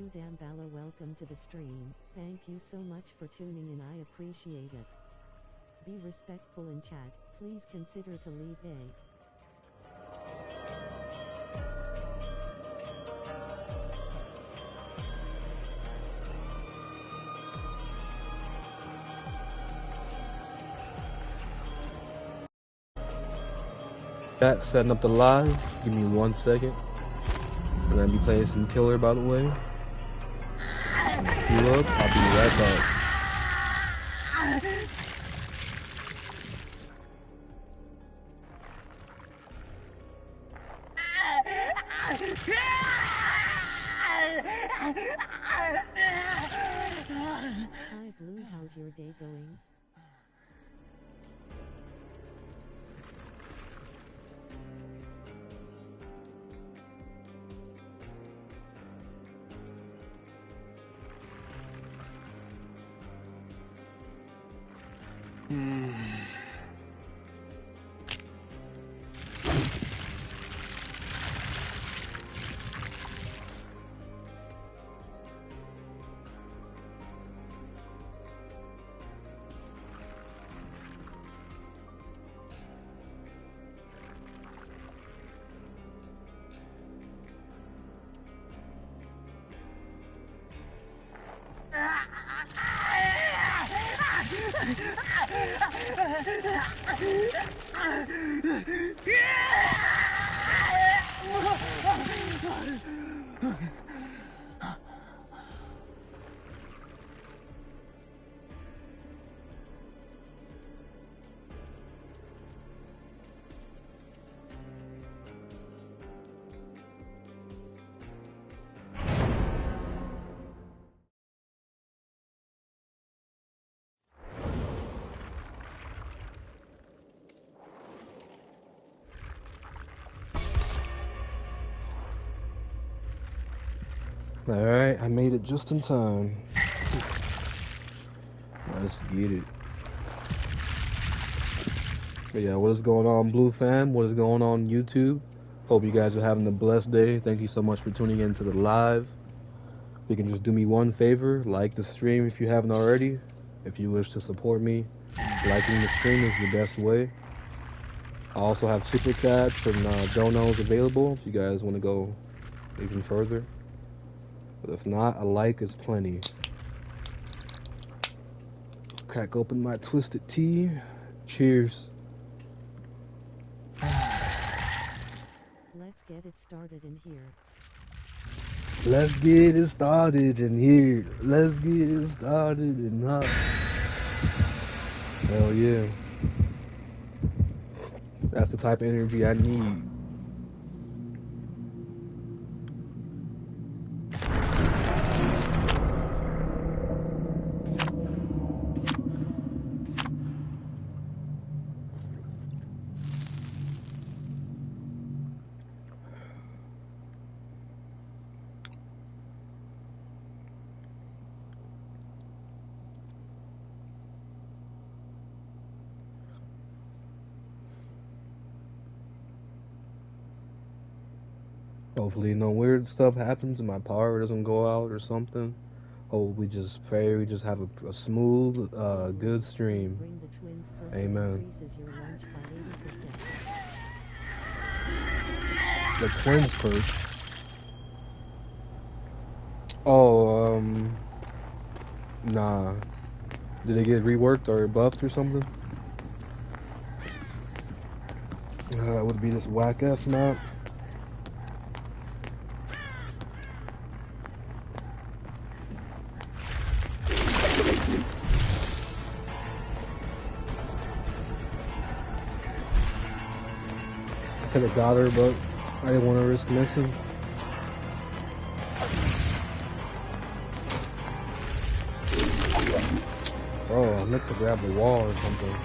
Blue Damballa, welcome to the stream. Thank you so much for tuning in, I appreciate it. Be respectful in chat, please consider to leave a Chat, setting up the live. Give me 1 second. I'm gonna be playing some killer, by the way. Look, I'll be right back. Hi Blue, how's your day going? Alright, I made it just in time. Let's get it. But yeah, what is going on, Blue fam? What is going on, YouTube? Hope you guys are having a blessed day. Thank you so much for tuning in to the live. If you can just do me one favor, like the stream if you haven't already. If you wish to support me, liking the stream is the best way. I also have super chats and donos available if you guys want to go even further. But if not, a like is plenty. Crack open my twisted tea. Cheers. Let's get it started in here. Let's get it started in here. Let's get it started in here. Hell yeah. That's the type of energy I need. Hopefully no weird stuff happens and my power doesn't go out or something. Oh, we just pray, we just have a smooth, good stream. Amen. The twins perk. Oh, nah. Did they get reworked or buffed or something? It would be this whack ass map. Could have got her, but I didn't want to risk missing. Bro, I meant to grab the wall or something.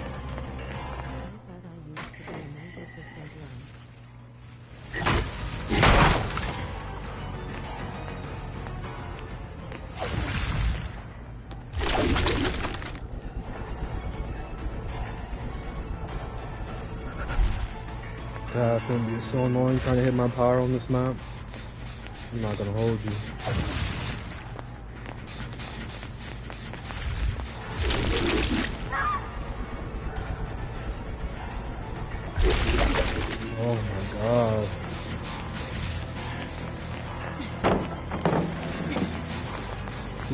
God, it's gonna be so annoying trying to hit my power on this map. I'm not gonna hold you.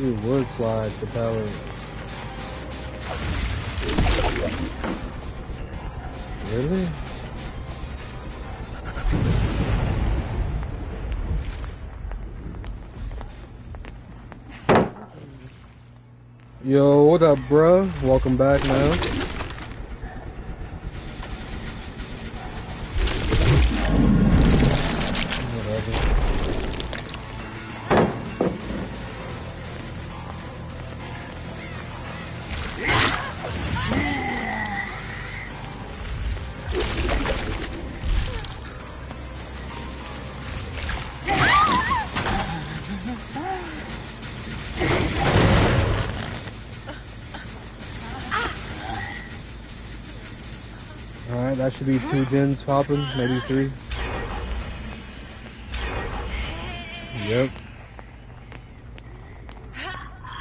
actually would slide the pallet. Really? Yo, what up, bruh? Welcome back, man. Whatever. Alright, that should be 2 gens popping, maybe 3. Yep.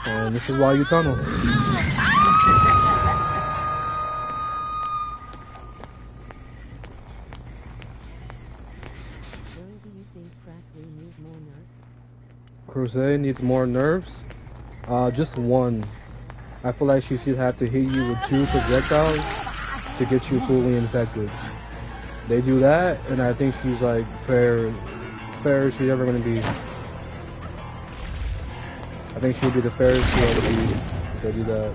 And this is why you tunnel. Where do you think Crasway needs more nerf? Crusade needs more nerfs? Just 1. I feel like she should have to hit you with 2 projectiles to get you fully infected. They do that, and I think she's like fair as she's ever gonna be. I think she'll be the fairest she'll ever be if they do that.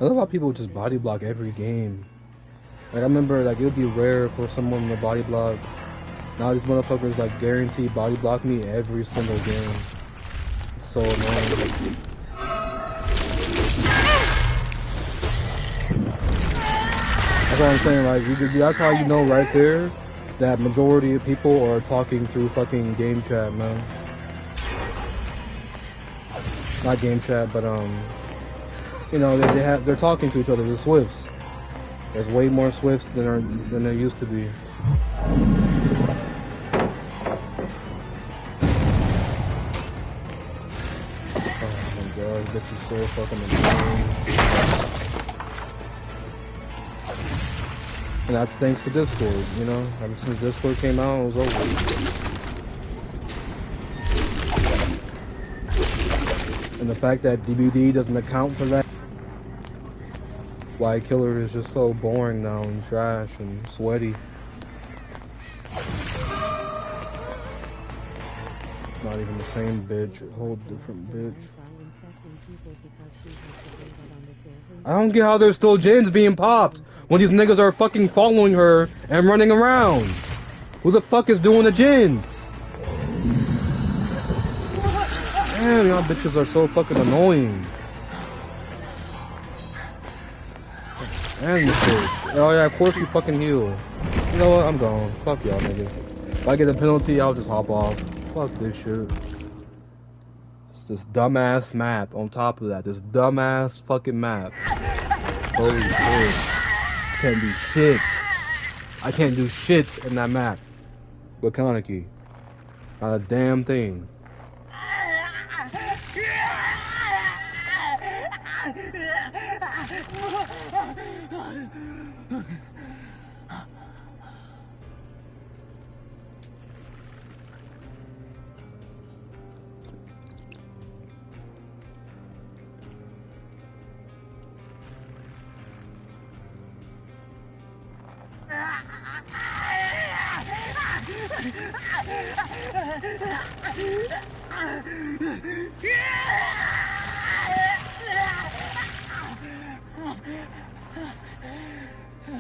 I love how people just body block every game. Like I remember, like it would be rare for someone to body block. Now these motherfuckers like guarantee body block me every single game. It's so annoying. That's what I'm saying. Like that's how you know right there that majority of people are talking through fucking game chat, man. Not game chat, but you know, they're talking to each other. The Swifts. There's way more Swifts than there used to be. Oh my god, this bitch is so fucking annoying. And that's thanks to Discord, you know? Ever since Discord came out, it was over. And the fact that DBD doesn't account for that. Why Killer is just so boring now and trash and sweaty. It's not even the same bitch, a whole different bitch. I don't get how there's still gens being popped when these niggas are fucking following her and running around. Who the fuck is doing the gens? Damn, y'all bitches are so fucking annoying. And the shit. Oh yeah, of course you fucking heal. You know what? I'm gone. Fuck y'all niggas. If I get a penalty, I'll just hop off. Fuck this shit. It's this dumbass map on top of that. This dumbass fucking map. Holy shit. Can't do shit. I can't do shit in that map. With Kaneki. Not a damn thing.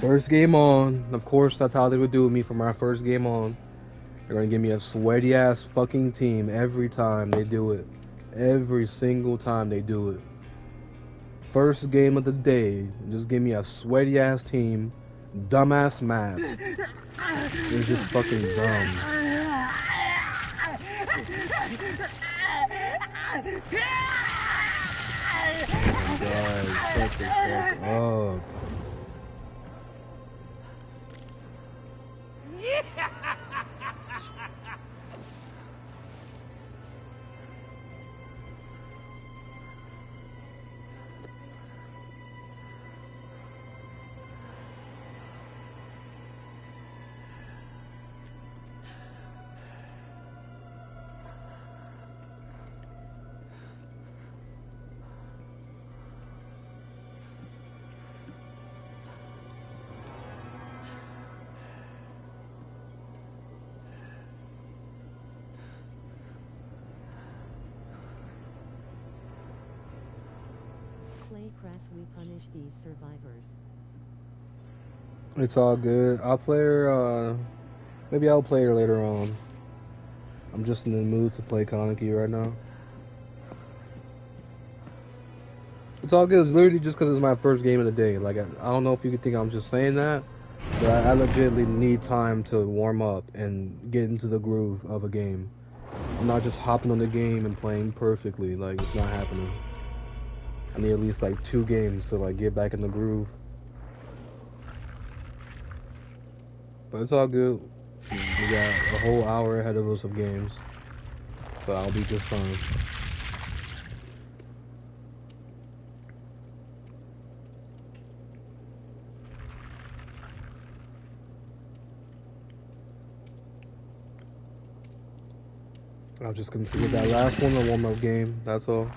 First game on, of course that's how they would do with me for my first game on. They're gonna give me a sweaty ass fucking team every time they do it. Every single time they do it. First game of the day, just give me a sweaty ass team, dumbass map. It's just fucking dumb. Oh my god, shut the fuck up. play Crash, we punish these survivors. It's all good. I'll play her, maybe I'll play her later on. I'm just in the mood to play Kaneki right now. It's all good. It's literally just because it's my first game of the day. Like, I don't know if you could think I'm just saying that, but I legitimately need time to warm up and get into the groove of a game. I'm not just hopping on the game and playing perfectly. Like, it's not happening. I need at least like 2 games to like get back in the groove. But it's all good. We got a whole hour ahead of us of games, so I'll be just fine. I'll just consider that last one a warm-up game. That's all.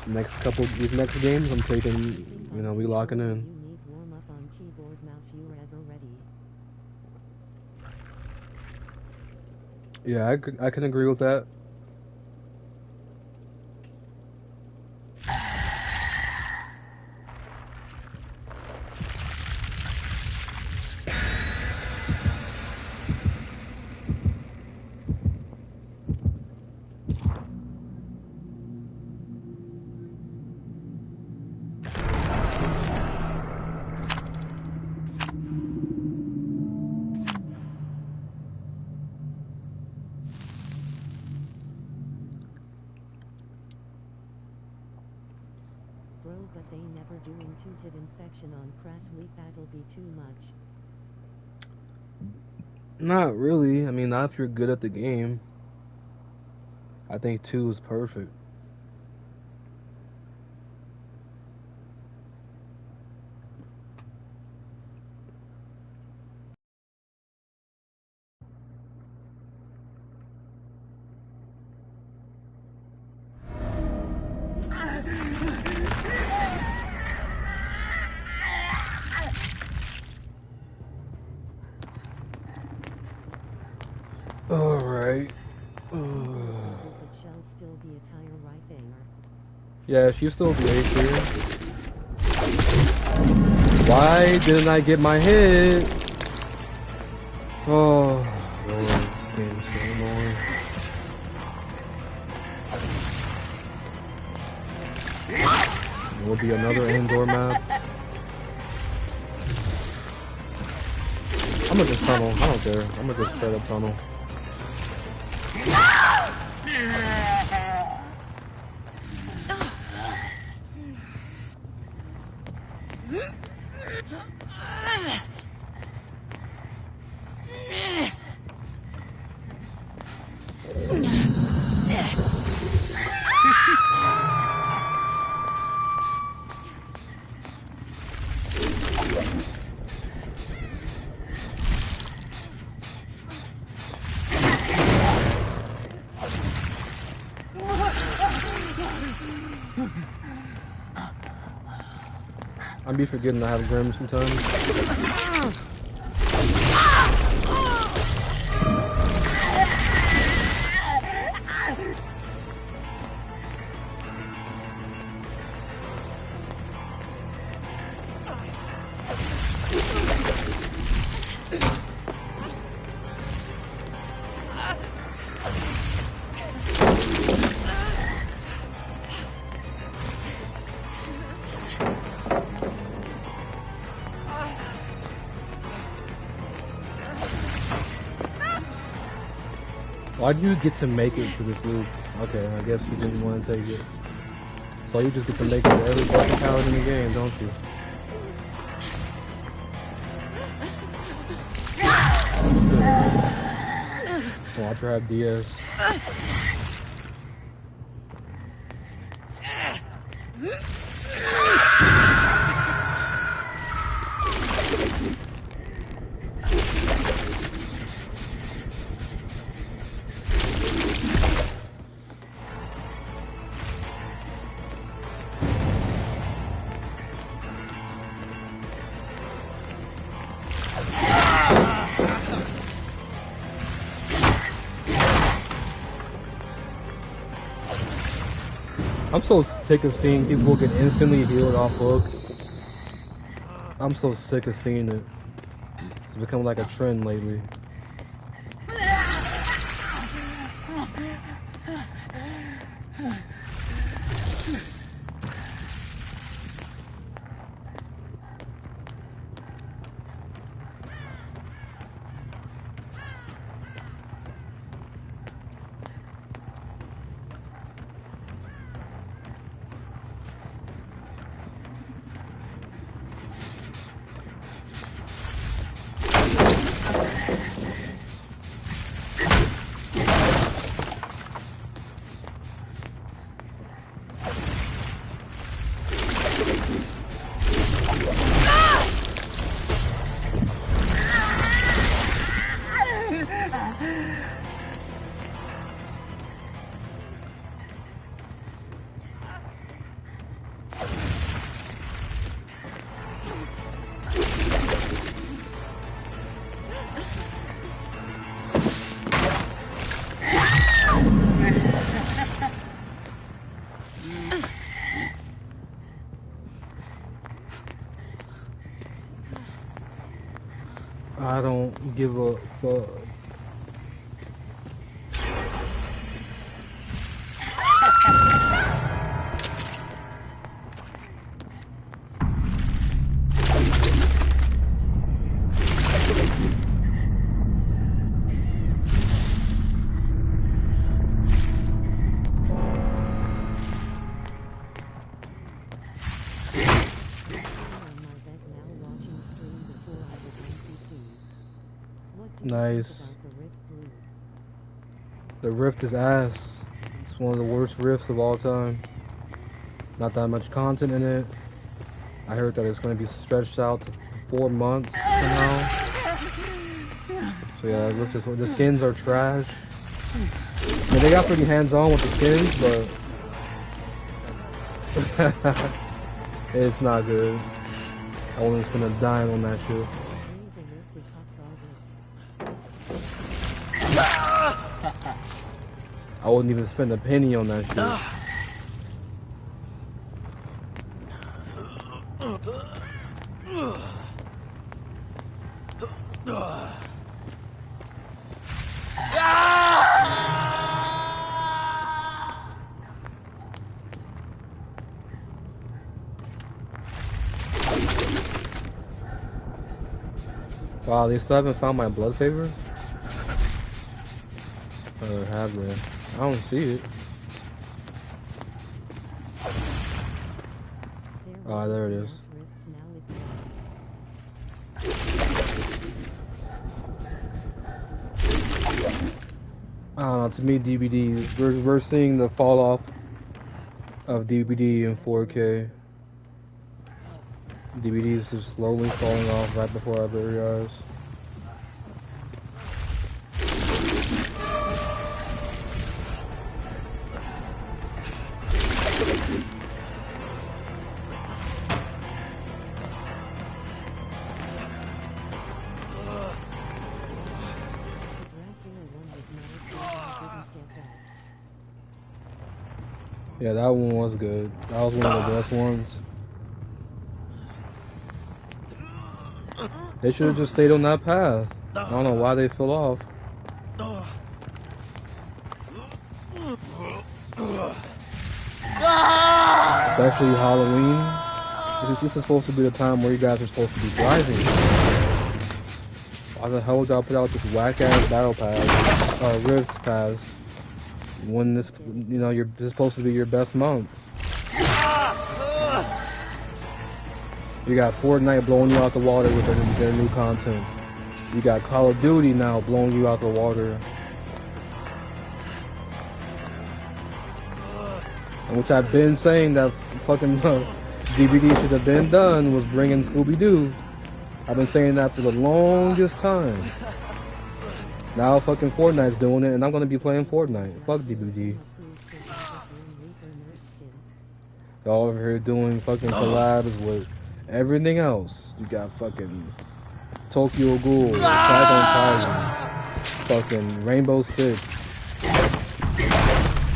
These next games, I'm taking. You know, we locking in. You need warm up on keyboard, mouse. You are ever ready. Yeah, I can agree with that. Bro, but they never doing 2-hit infection on Crash Week. That'll be too much. Not really. I mean, not if you're good at the game. I think 2 is perfect. Alright. Could Shell still be a tire right there? Yeah, she's still the A tier. Why didn't I get my hit? Oh, Lord, this game is so annoying. It will be another indoor map. I'm gonna just tunnel. I don't care. I'm gonna just straight up tunnel. I be forgetting I have Grim sometimes. Why do you get to make it to this loop? Okay, I guess you didn't want to take it. So you just get to make it to every fucking pallet in the game, don't you? Watch her have DS. I'm so sick of seeing people get instantly healed off hook. I'm so sick of seeing it. It's become like a trend lately. I don't give a fuck. Nice. The Rift is ass. It's one of the worst Rifts of all time. Not that much content in it. I heard that it's going to be stretched out to 4 months somehow. So yeah, the Rift is, the skins are trash. I mean, they got pretty hands-on with the skins, but it's not good. I wasn't spend a dime on that shit. I wouldn't even spend a penny on that shit. Wow, they still haven't found my blood favor? Or have they? I don't see it. Ah, there it is. To me, DVD, we're seeing the fall off of DVD in 4K. DVD is just slowly falling off right before our very eyes. Yeah, that one was good. That was one of the best ones. They should have just stayed on that path. I don't know why they fell off. Especially Halloween. This is supposed to be the time where you guys are supposed to be driving. Why the hell would y'all put out this whack-ass battle pass, Rift pass, when this, you know, this is supposed to be your best month? You got Fortnite blowing you out the water with their new content. You got Call of Duty now blowing you out the water. And which I've been saying that fucking DVD should have been done was bringing Scooby-Doo. I've been saying that for the longest time. Now fucking Fortnite's doing it and I'm gonna be playing Fortnite. Fuck DVD. Y'all over here doing fucking collabs with everything else. You got fucking Tokyo Ghoul, Attack on Titan, fucking Rainbow Six,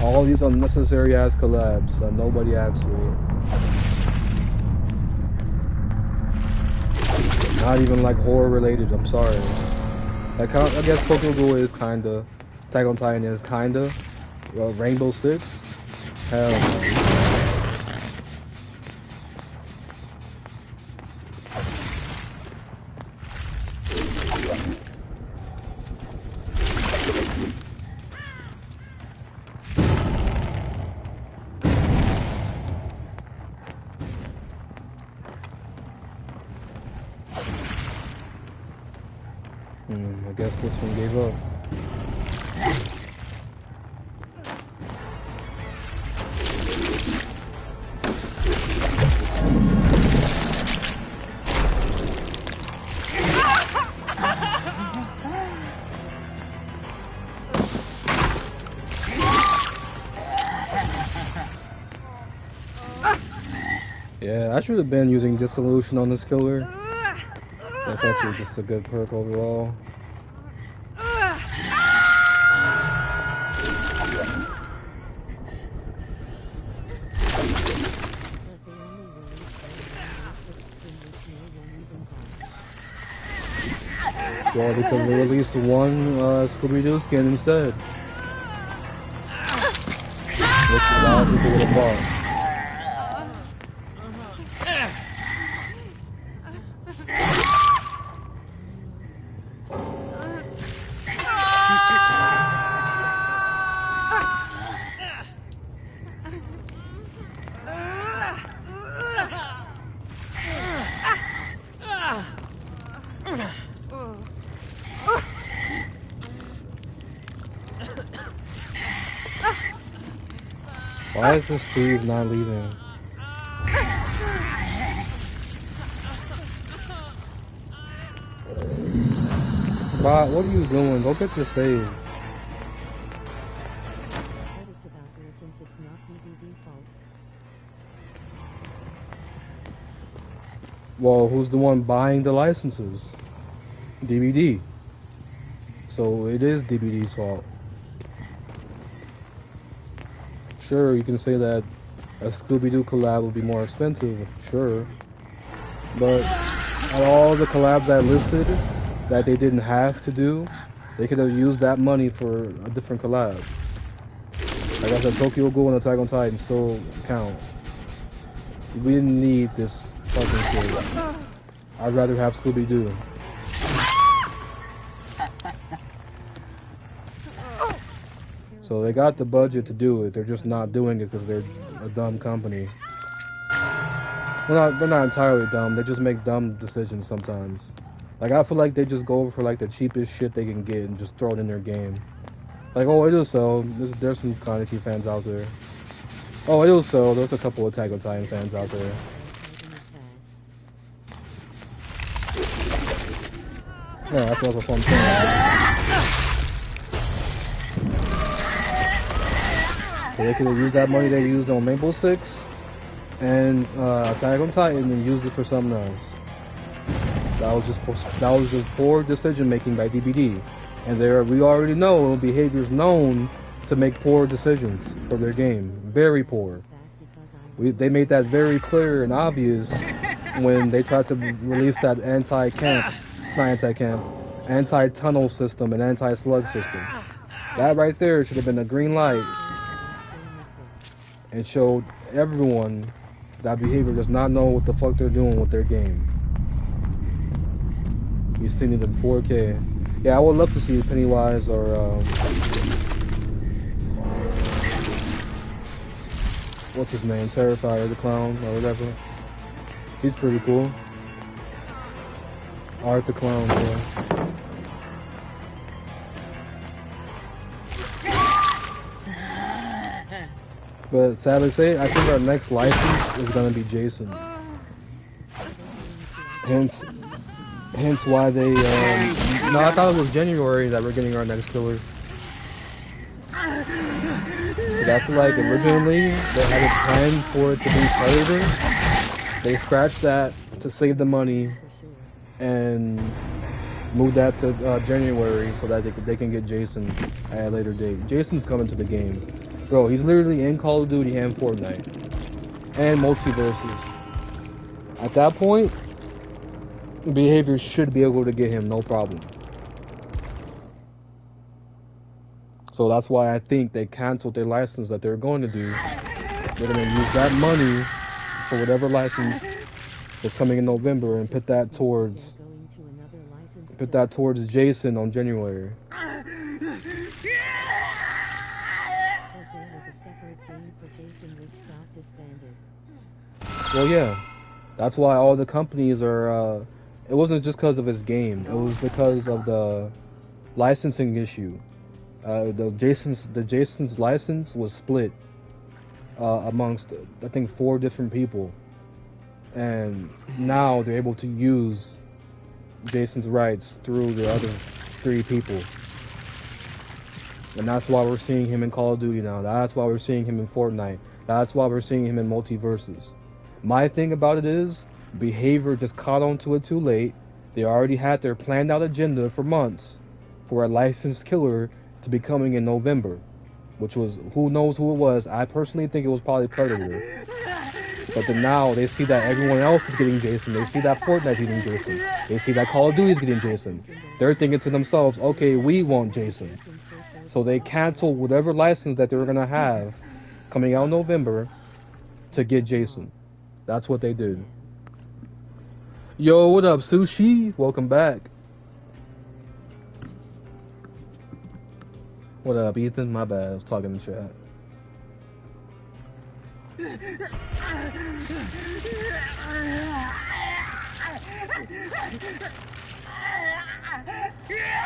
All these unnecessary ass collabs that nobody asked for. Not even like horror related, I'm sorry. Like, I guess Pokemon Go is kinda. Attack on Titan is kinda. Rainbow Six? Hell no. I guess this one gave up. Yeah, I should have been using Dissolution on this killer. That's actually just a good perk overall. Well, because they released one Scooby-Doo skin instead. Which a lot of people would have bought. Why is this Steve not leaving? Bot, what are you doing? Go get the save. But it's about her since it's not DVD fault. Well, who's the one buying the licenses? DVD. So it is DVD's fault. Sure, you can say that a Scooby-Doo collab would be more expensive, sure. But out of all the collabs I listed that they didn't have to do, they could have used that money for a different collab. Like I said, Tokyo Ghoul and Attack on Titan still count. We didn't need this fucking shit. I'd rather have Scooby-Doo. So they got the budget to do it, they're just not doing it because they're a dumb company. They're not entirely dumb, they just make dumb decisions sometimes. Like, I feel like they just go over for like the cheapest shit they can get and just throw it in their game. Like, oh, it'll sell, there's some Kaneki fans out there. Oh, it'll sell, there's a couple Attack on Titan fans out there. Yeah, that's what I'm saying. So they could have used that money they used on Rainbow Six and Attack on Titan and used it for something else. That was just poor decision making by DBD, and we already know behaviors known to make poor decisions for their game, very poor. They made that very clear and obvious when they tried to release that anti-tunnel system and anti-slug system. That right there should have been a green light. And showed everyone that behavior does not know what the fuck they're doing with their game. You seen it in 4K. Yeah, I would love to see Pennywise or what's his name? Terrifier the Clown or whatever. He's pretty cool. Art the Clown, yeah. But sad to say, I think our next license is gonna be Jason. Hence why they, no, I thought it was January that we're getting our next killer. But I feel like originally they had a plan for it to be Predator. They scratched that to save the money and moved that to January so that they can get Jason at a later date. Jason's coming to the game. Bro, he's literally in Call of Duty and Fortnite. And multiverses. At that point, behavior should be able to get him no problem. So that's why I think they canceled their license that they're going to do. They're going to use that money for whatever license that's coming in November and put that towards Jason on January. Well, yeah, that's why all the companies are. It wasn't just because of his game; it was because of the licensing issue. The Jason's license was split amongst, I think, 4 different people, and now they're able to use Jason's rights through the other 3 people. And that's why we're seeing him in Call of Duty now. That's why we're seeing him in Fortnite. That's why we're seeing him in multiverses. My thing about it is, behavior just caught on to it too late. They already had their planned out agenda for months for a licensed killer to be coming in November, which was, who knows who it was. I personally think it was probably Predator. But then now they see that everyone else is getting Jason. They see that Fortnite's getting Jason. They see that Call of Duty's getting Jason. They're thinking to themselves, okay, we want Jason. So they cancel whatever license that they were going to have coming out in November to get Jason. That's what they did. Yo, what up, Sushi? Welcome back. What up, Ethan? My bad, I was talking in chat.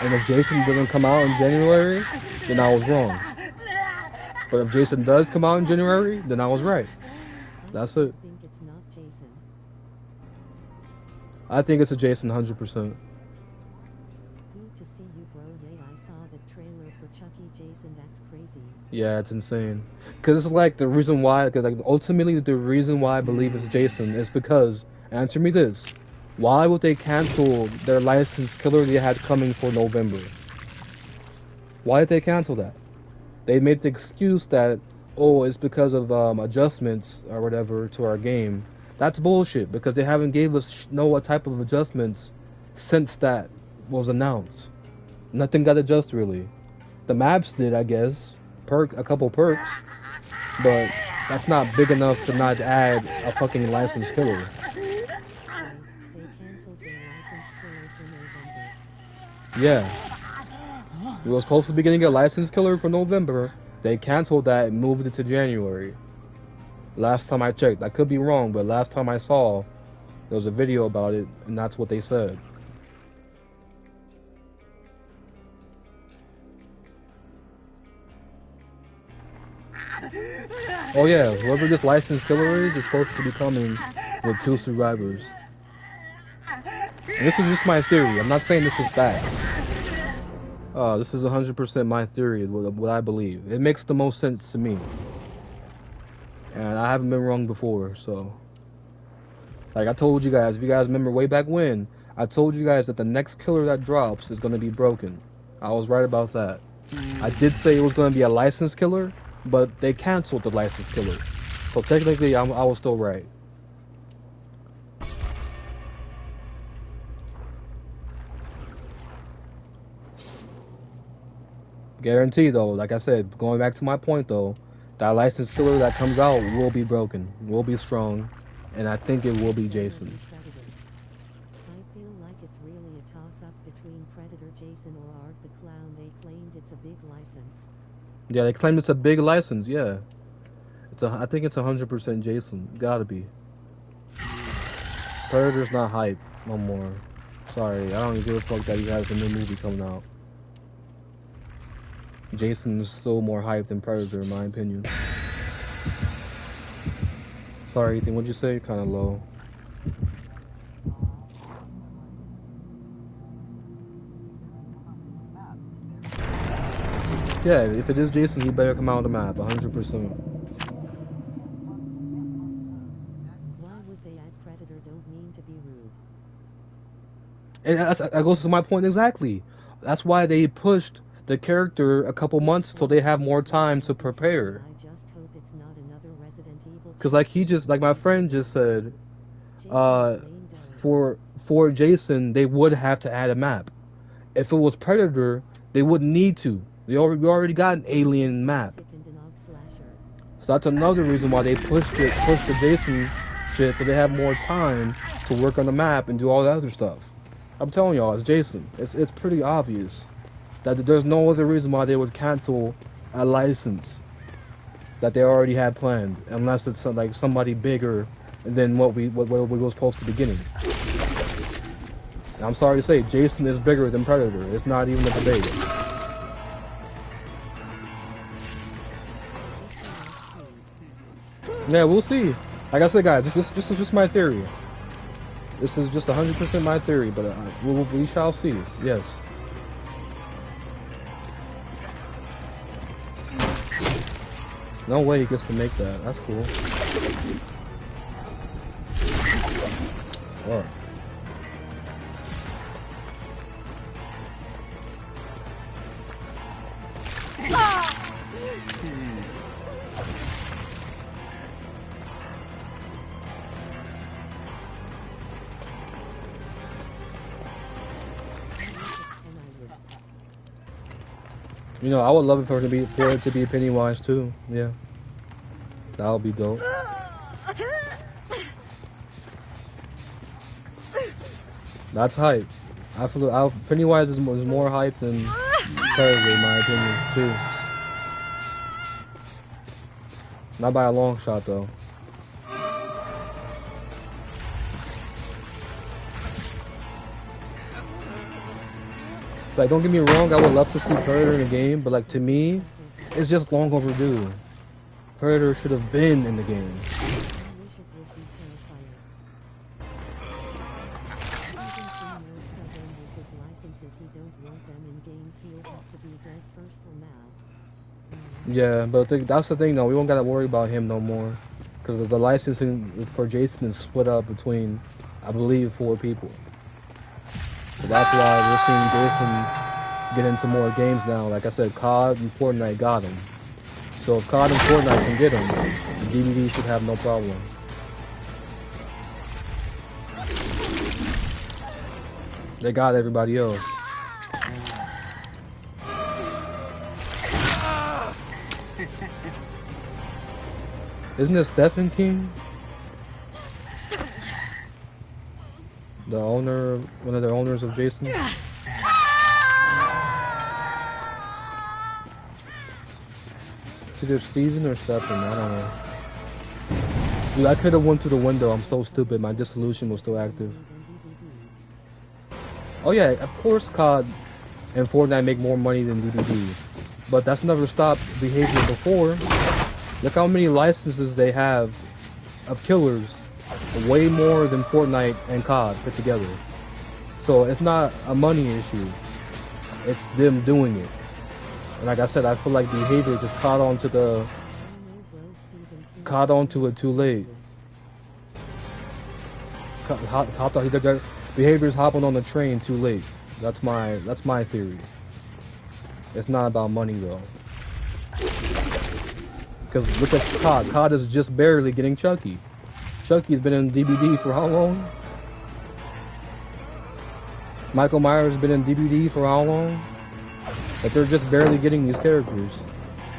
And if Jason doesn't come out in January, then I was wrong. But if Jason does come out in January, then I was right. That's it. I think it's a Jason 100%. Good to see you, bro. Yeah, I saw the trailer for Chucky Jason. That's crazy. Yeah, it's insane. Because it's like the reason why, cause like ultimately the reason why I believe it's Jason is because, answer me this, why would they cancel their licensed killer they had coming for November? Why did they cancel that? They made the excuse that, oh, it's because of adjustments or whatever to our game. That's bullshit, because they haven't gave us what type of adjustments since that was announced. Nothing got adjusted really. The maps did, I guess, a couple perks, but that's not big enough to not add a fucking licensed killer. Yeah, we were supposed to be getting a licensed killer for November. They canceled that and moved it to January. Last time I checked, I could be wrong, but last time I saw, there was a video about it, and that's what they said. Oh yeah, whoever this licensed killer is supposed to be coming with 2 survivors. And this is just my theory. I'm not saying this is facts. This is 100% my theory, what I believe. It makes the most sense to me. And I haven't been wrong before, so. Like I told you guys, if you guys remember way back when, I told you guys that the next killer that drops is going to be broken. I was right about that. I did say it was going to be a licensed killer, but they canceled the licensed killer. So technically, I was still right. Guarantee though, like I said, going back to my point though, that licensed killer that comes out will be broken, will be strong, and I think it will be Jason. I feel like it's really a toss-up between Predator Jason or Art the Clown. They claimed it's a big license. Yeah, they claimed it's a big license, yeah. I think it's 100% Jason. Gotta be. Predator's not hype no more. Sorry, I don't even give a fuck that he has a new movie coming out. Jason is still more hype than Predator, in my opinion. Sorry, Ethan, what'd you say? Kinda low. Yeah, if it is Jason, he better come out of the map, 100%. Why would they add Predator? Don't mean to be rude. And that goes to my point exactly. That's why they pushed the character a couple months so they have more time to prepare. I just hope it's not another Resident Evil. Cause like my friend just said, Jason's uh, main dome. for Jason they would have to add a map. If it was Predator, they wouldn't need to. We already got an alien map. Sickened an og slasher. So that's another reason why they pushed the Jason shit so they have more time to work on the map and do all that other stuff. I'm telling y'all, it's Jason. It's pretty obvious that there's no other reason why they would cancel a license that they already had planned, unless it's like somebody bigger than what we was supposed to be getting. And I'm sorry to say, Jason is bigger than Predator. It's not even a debate. Yeah, we'll see. Like I said, guys, this is just my theory. This is just 100% my theory, but we shall see. Yes. No way he gets to make that. That's cool. Fuck. You know, I would love it for it to be Pennywise too. Yeah, that would be dope. That's hype. I feel Pennywise is more hype than Predator in my opinion too. Not by a long shot though. Like, don't get me wrong, I would love to see Predator in the game, but like to me, it's just long overdue. Predator should have been in the game. Yeah, but that's the thing though, we don't gotta worry about him no more. Because the licensing for Jason is split up between, I believe, 4 people. So that's why we're seeing Jason get into more games now. Like I said, COD and Fortnite got him. So if COD and Fortnite can get him, the DVD should have no problem. They got everybody else. Isn't it Stephen King? The owner, one of the owners of Jason? It's either Steven or Stephen, I don't know. Dude, I could have went through the window, I'm so stupid, my dissolution was still active. Oh yeah, of course COD and Fortnite make more money than DVD. But that's never stopped behavior before. Look how many licenses they have of killers. Way more than Fortnite and COD put together. So it's not a money issue. It's them doing it. And like I said, I feel like behavior just caught onto it too late. Behavior's hopping on the train too late. That's my theory. It's not about money though. Because look at COD. COD is just barely getting Chucky. Chucky's been in DVD for how long? Michael Myers has been in DVD for how long? Like they're just barely getting these characters.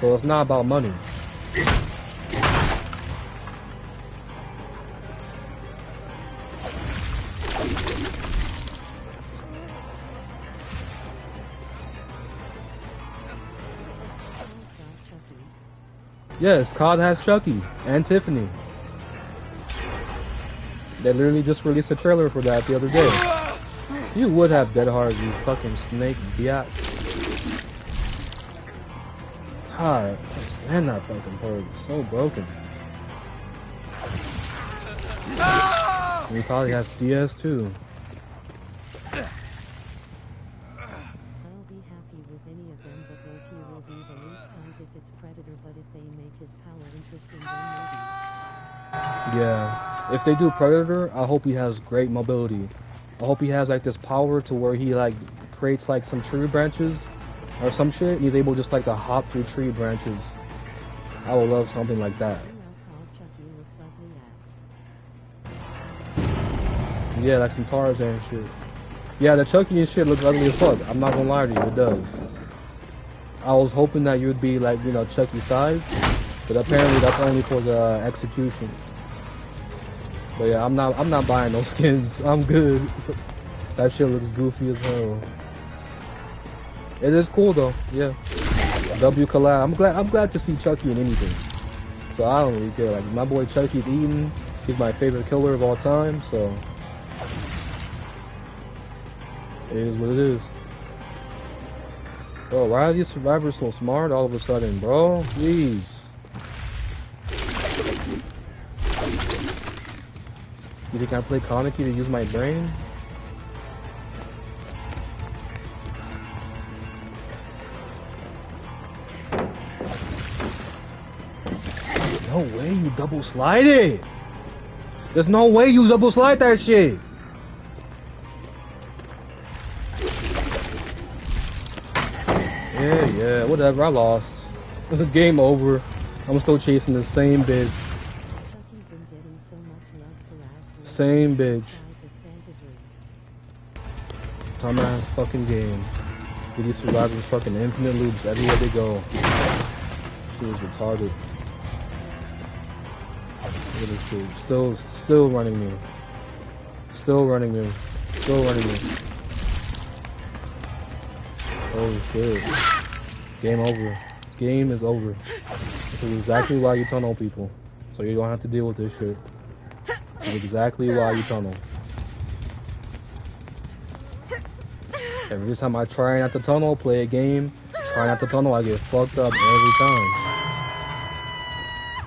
So it's not about money. Yes, COD has Chucky and Tiffany. They literally just released a trailer for that the other day. You would have Dead Hard, you fucking snake biatch. God, I can't stand that fucking part. It's so broken. And he probably has DS too. I'll be happy with any of them, but Loki will be the least tight if it's Predator, but if they make his power interesting, then maybe. Yeah. If they do Predator, I hope he has great mobility. I hope he has like this power to where he like creates like some tree branches or some shit. He's able just like to hop through tree branches. I would love something like that. Yeah, like some Tarzan shit. Yeah, the Chucky and shit looks ugly as fuck. I'm not gonna lie to you, it does. I was hoping that you would be like, you know, Chucky size, but apparently that's only for the execution. But yeah, I'm not buying those skins. I'm good. That shit looks goofy as hell. It is cool though, yeah. W collab. I'm glad to see Chucky in anything. So I don't really care. Like my boy Chucky's eating. He's my favorite killer of all time, so it is what it is. Bro, why are these survivors so smart all of a sudden, bro? Please. You think I play Kaneki to use my brain? No way you double slide it! There's no way you double slide that shit! Yeah, whatever, I lost. Game over. I'm still chasing the same bitch. Same bitch. Dumbass fucking game. Get these survivors fucking infinite loops everywhere they go. She was retarded. Look at this shit. Still running me. Still running me. Still running me. Oh shit. Game over. Game is over. This is exactly why you tunnel people. So you don't have to deal with this shit. This is exactly why you tunnel. Every time I try not to tunnel, play a game, try not to tunnel, I get fucked up every time.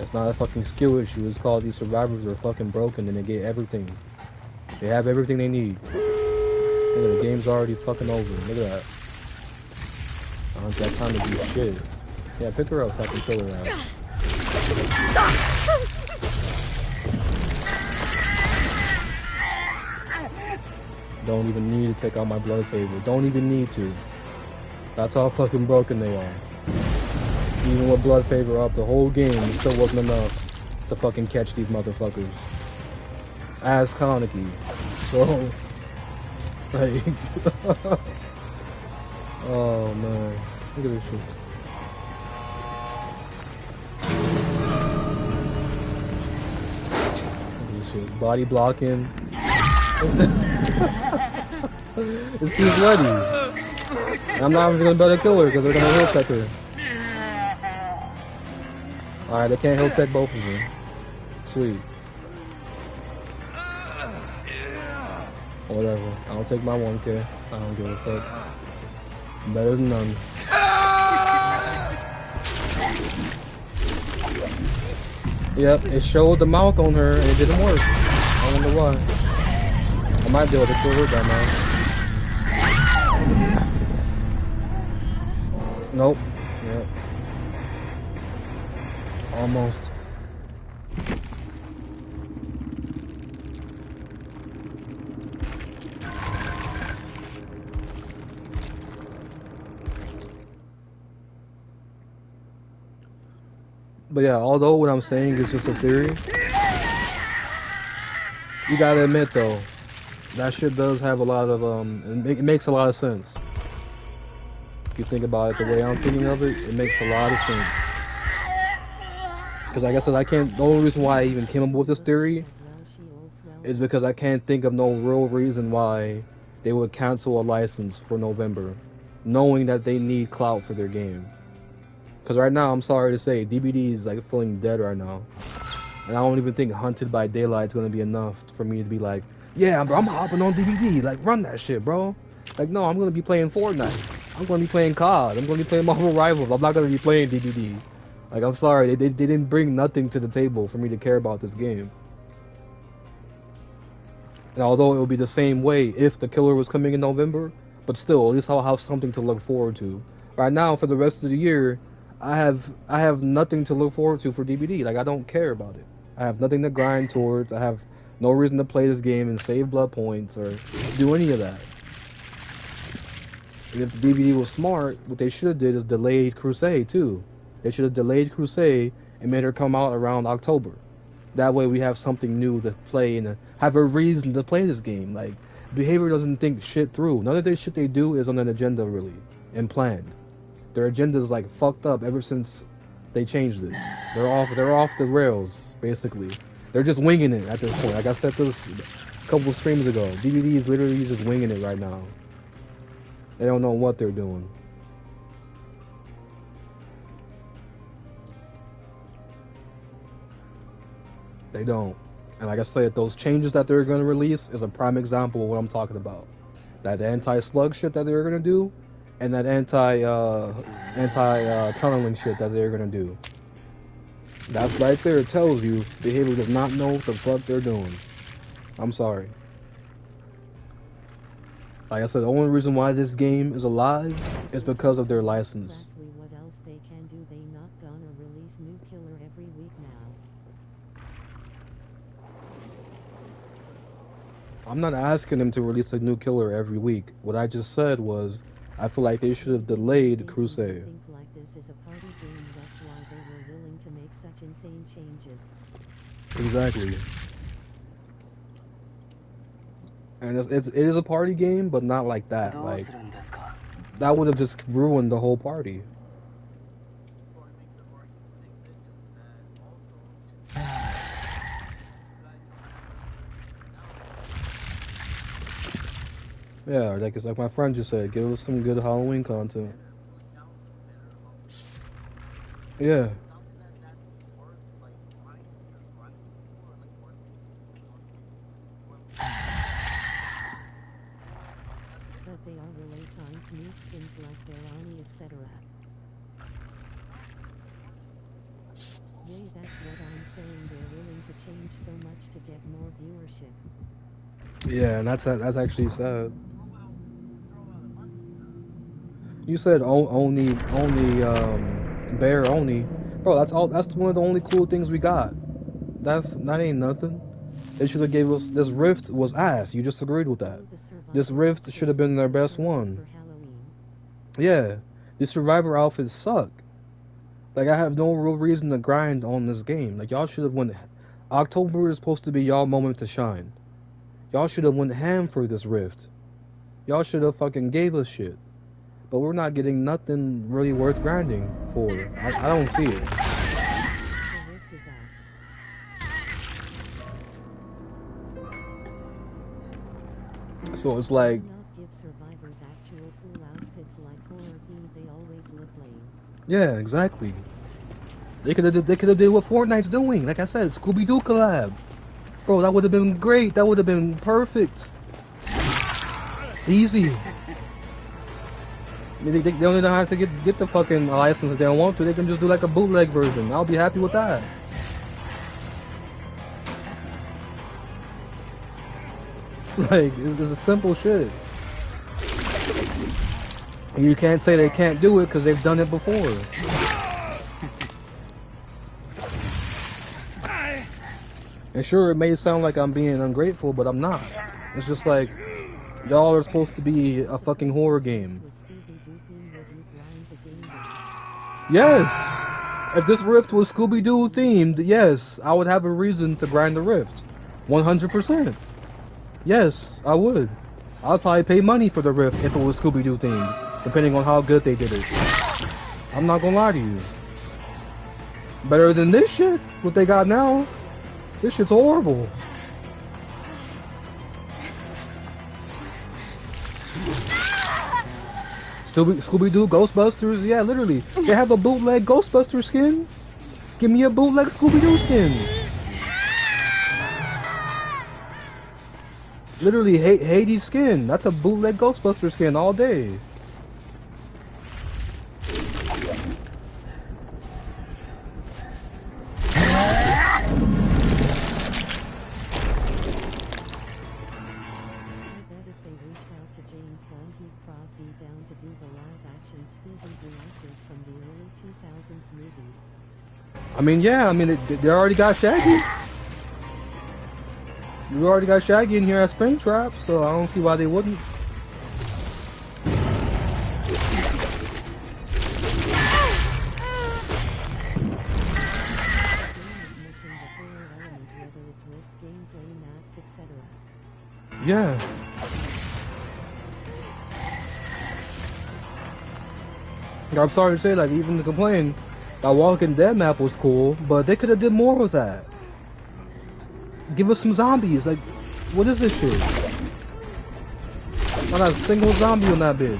It's not a fucking skill issue, it's called these survivors are fucking broken and they get everything. They have everything they need. Look at the game's already fucking over. Look at that. I don't got time to do shit. Yeah, pick her up so I can kill her out. Don't even need to take out my blood favor. Don't even need to. That's how fucking broken they are. Even with blood favor up the whole game, it still wasn't enough to fucking catch these motherfuckers. As Kaneki. So, like, oh man, look at this shit. Look at this shit. Body blocking. It's too sweaty. I'm not even gonna better kill her because they're gonna heal tech her. Alright, they can't heal tech both of them. Sweet. Whatever. I'll take my 1K. I don't give a fuck. Better than none. Yep, it showed the mouth on her and it didn't work. I wonder why. I might be able to kill her by now. Nope. Yep. Almost. But yeah, although what I'm saying is just a theory, you gotta admit though, that shit does have a lot of, it makes a lot of sense. If you think about it the way I'm thinking of it, it makes a lot of sense. Because like I said, the only reason why I even came up with this theory is because I can't think of no real reason why they would cancel a license for November, knowing that they need clout for their game. Because right now, I'm sorry to say, DBD is like feeling dead right now. And I don't even think Hunted by Daylight is going to be enough for me to be like, yeah, bro, I'm hopping on DBD. Like, run that shit, bro. Like, no, I'm going to be playing Fortnite. I'm going to be playing COD. I'm going to be playing Marvel Rivals. I'm not going to be playing DBD. Like, I'm sorry. They didn't bring nothing to the table for me to care about this game. And although it would be the same way if the killer was coming in November, but still, at least I'll have something to look forward to. Right now, for the rest of the year, I have nothing to look forward to for DBD. Like, I don't care about it. I have nothing to grind towards. I have no reason to play this game and save blood points or do any of that. And if the DVD was smart, what they should have did is delayed Crusade too. They should have delayed Crusade and made her come out around October. That way we have something new to play and have a reason to play this game. Like, Behavior doesn't think shit through. None of the shit they do is on an agenda really and planned. Their agenda is like fucked up ever since they changed it. They're off the rails, basically. They're just winging it at this point. Like I said this a couple of streams ago. DVD is literally just winging it right now. They don't know what they're doing. They don't. And like I said, those changes that they're going to release is a prime example of what I'm talking about. That anti-slug shit that they're going to do, and that anti-tunneling shit that they're going to do. That's right there. It tells you Behavior does not know what the fuck they're doing. I'm sorry. Like I said, the only reason why this game is alive is because of their license. Lastly, what else they can do? They not gonna release new killer every week now. I'm not asking them to release a new killer every week. What I just said was, I feel like they should have delayed Crusade. I think like this is a party game. That's why they were willing to make such insane changes. Exactly. And it is a party game, but not like that. Like, that would have just ruined the whole party. Yeah, like it's like my friend just said, give us some good Halloween content. Yeah. But they are releasing new skins like Barani, etc. Yay, that's what I'm saying. They're willing to change so much to get more viewership. Yeah, and that's actually sad. You said only bear only, bro. That's all. That's one of the only cool things we got. That ain't nothing. They should have gave us this rift was ass. You just agreed with that. This rift should have been their best one. Yeah, the survivor outfits suck. Like I have no real reason to grind on this game. Like y'all should have went. October is supposed to be y'all moment to shine. Y'all should have went ham for this rift. Y'all should have fucking gave us shit. But we're not getting nothing really worth grinding for. I don't see it. So it's like. Yeah, exactly. They could have did what Fortnite's doing. Like I said, Scooby-Doo collab. Bro, that would have been great. That would have been perfect. Easy. They don't even have to get the fucking license if they don't want to. They can just do like a bootleg version. I'll be happy with that. Like, it's a simple shit. And you can't say they can't do it because they've done it before. And sure, it may sound like I'm being ungrateful, but I'm not. It's just like, y'all are supposed to be a fucking horror game. Yes! If this rift was Scooby-Doo themed, yes, I would have a reason to grind the rift. 100%. Yes, I would. I'd probably pay money for the rift if it was Scooby-Doo themed, depending on how good they did it. I'm not gonna lie to you. Better than this shit, what they got now. This shit's horrible. Scooby-Doo, Ghostbusters, yeah, literally. They have a bootleg Ghostbuster skin. Give me a bootleg Scooby-Doo skin. Literally, Hades skin. That's a bootleg Ghostbuster skin all day. I mean, yeah, I mean, they already got Shaggy. We already got Shaggy in here as Springtrap, so I don't see why they wouldn't. Yeah. I'm sorry to say, like, even to complain, that Walking Dead map was cool, but they could have did more with that. Give us some zombies. Like, what is this shit? Not a single zombie on that bitch.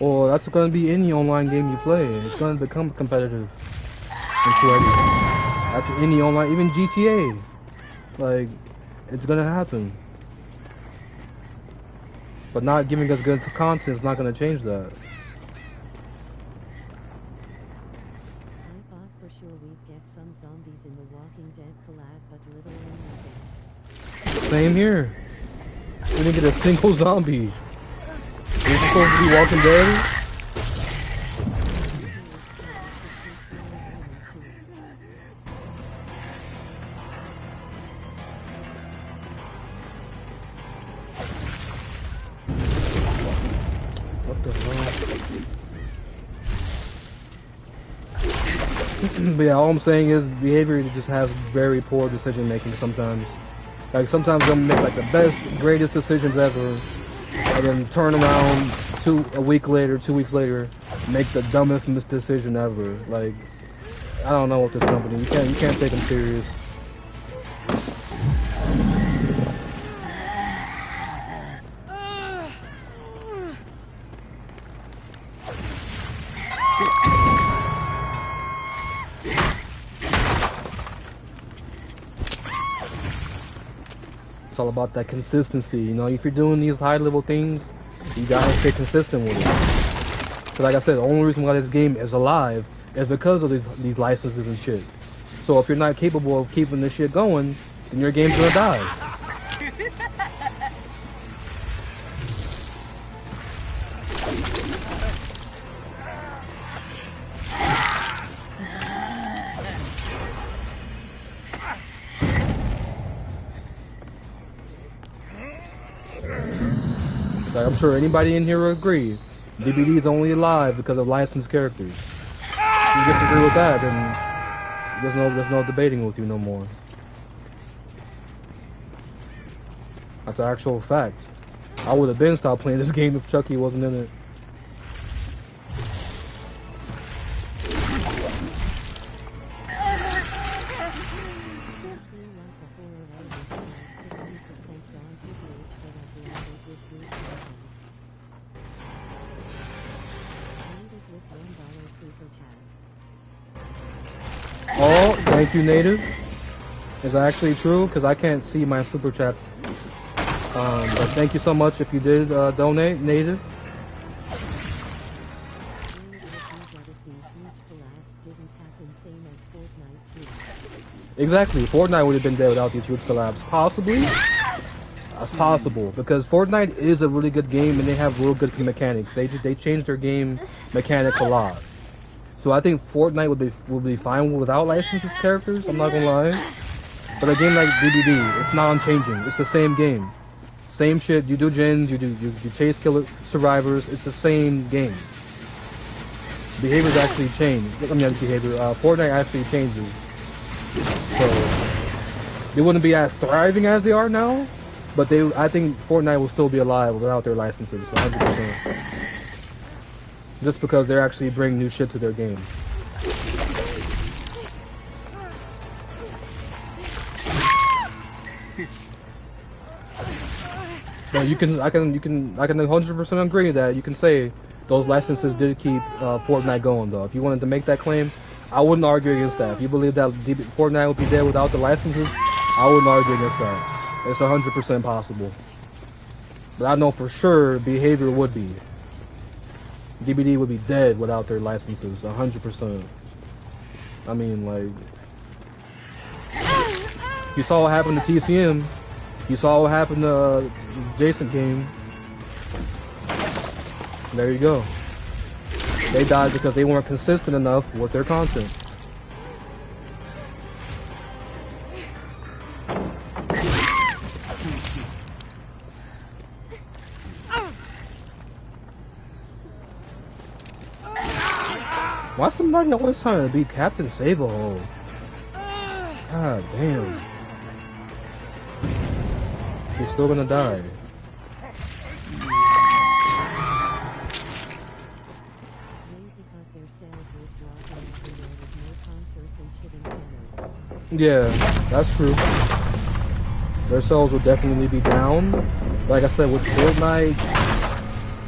Well, that's going to be any online game you play. It's going to become competitive and sweaty. That's any online, even GTA. Like, it's going to happen. But not giving us good content is not going to change that. I thought for sure we'd get some zombies in the Walking Dead collab, but little or nothing. Same here. We didn't get a single zombie. We're supposed to be Walking Dead? What the hell? But yeah, all I'm saying is behavior just has very poor decision making sometimes. Like sometimes they'll make like the best, greatest decisions ever, and then turn around a week later, 2 weeks later, make the dumbest misdecision ever. Like, I don't know what this company. You can't take them serious. It's all about that consistency, you know. If you're doing these high-level things, you gotta stay consistent with it. Cause like I said, the only reason why this game is alive is because of these licenses and shit. So if you're not capable of keeping this shit going, then your game's gonna die. Like, I'm sure anybody in here will agree, DBD is only alive because of licensed characters. If you disagree with that, then there's no debating with you no more. That's an actual fact. I would have been stopped playing this game if Chucky wasn't in it. Oh, thank you, Native. Is that actually true? Because I can't see my super chats. But thank you so much if you did donate, Native. Exactly. Fortnite would have been dead without these huge collabs. Possibly. That's possible because Fortnite is a really good game and they have real good mechanics. They changed their game mechanics a lot. So I think Fortnite would be fine without licensed characters. I'm not gonna lie. But a game like DBD, it's non-changing. It's the same game, same shit. You do gens, you chase killer survivors. It's the same game. Behaviors actually change. I mean, behavior. Fortnite actually changes. So they wouldn't be as thriving as they are now. But I think Fortnite will still be alive without their licenses, 100%. Just because they're actually bringing new shit to their game. Now I can 100% agree that you can say those licenses did keep Fortnite going though. If you wanted to make that claim, I wouldn't argue against that. If you believe that Fortnite would be dead without the licenses, I wouldn't argue against that. It's 100% possible. But I know for sure behavior would be. DBD would be dead without their licenses, 100%. I mean, like, you saw what happened to TCM. You saw what happened to Jason game. There you go. They died because they weren't consistent enough with their content. Why somebody always trying to be Captain Save-A-Hole? God damn. He's still gonna die. Because their sales were dropping and there was no concerts and shit in theaters. Yeah, that's true. Their sales will definitely be down. Like I said, with Fortnite,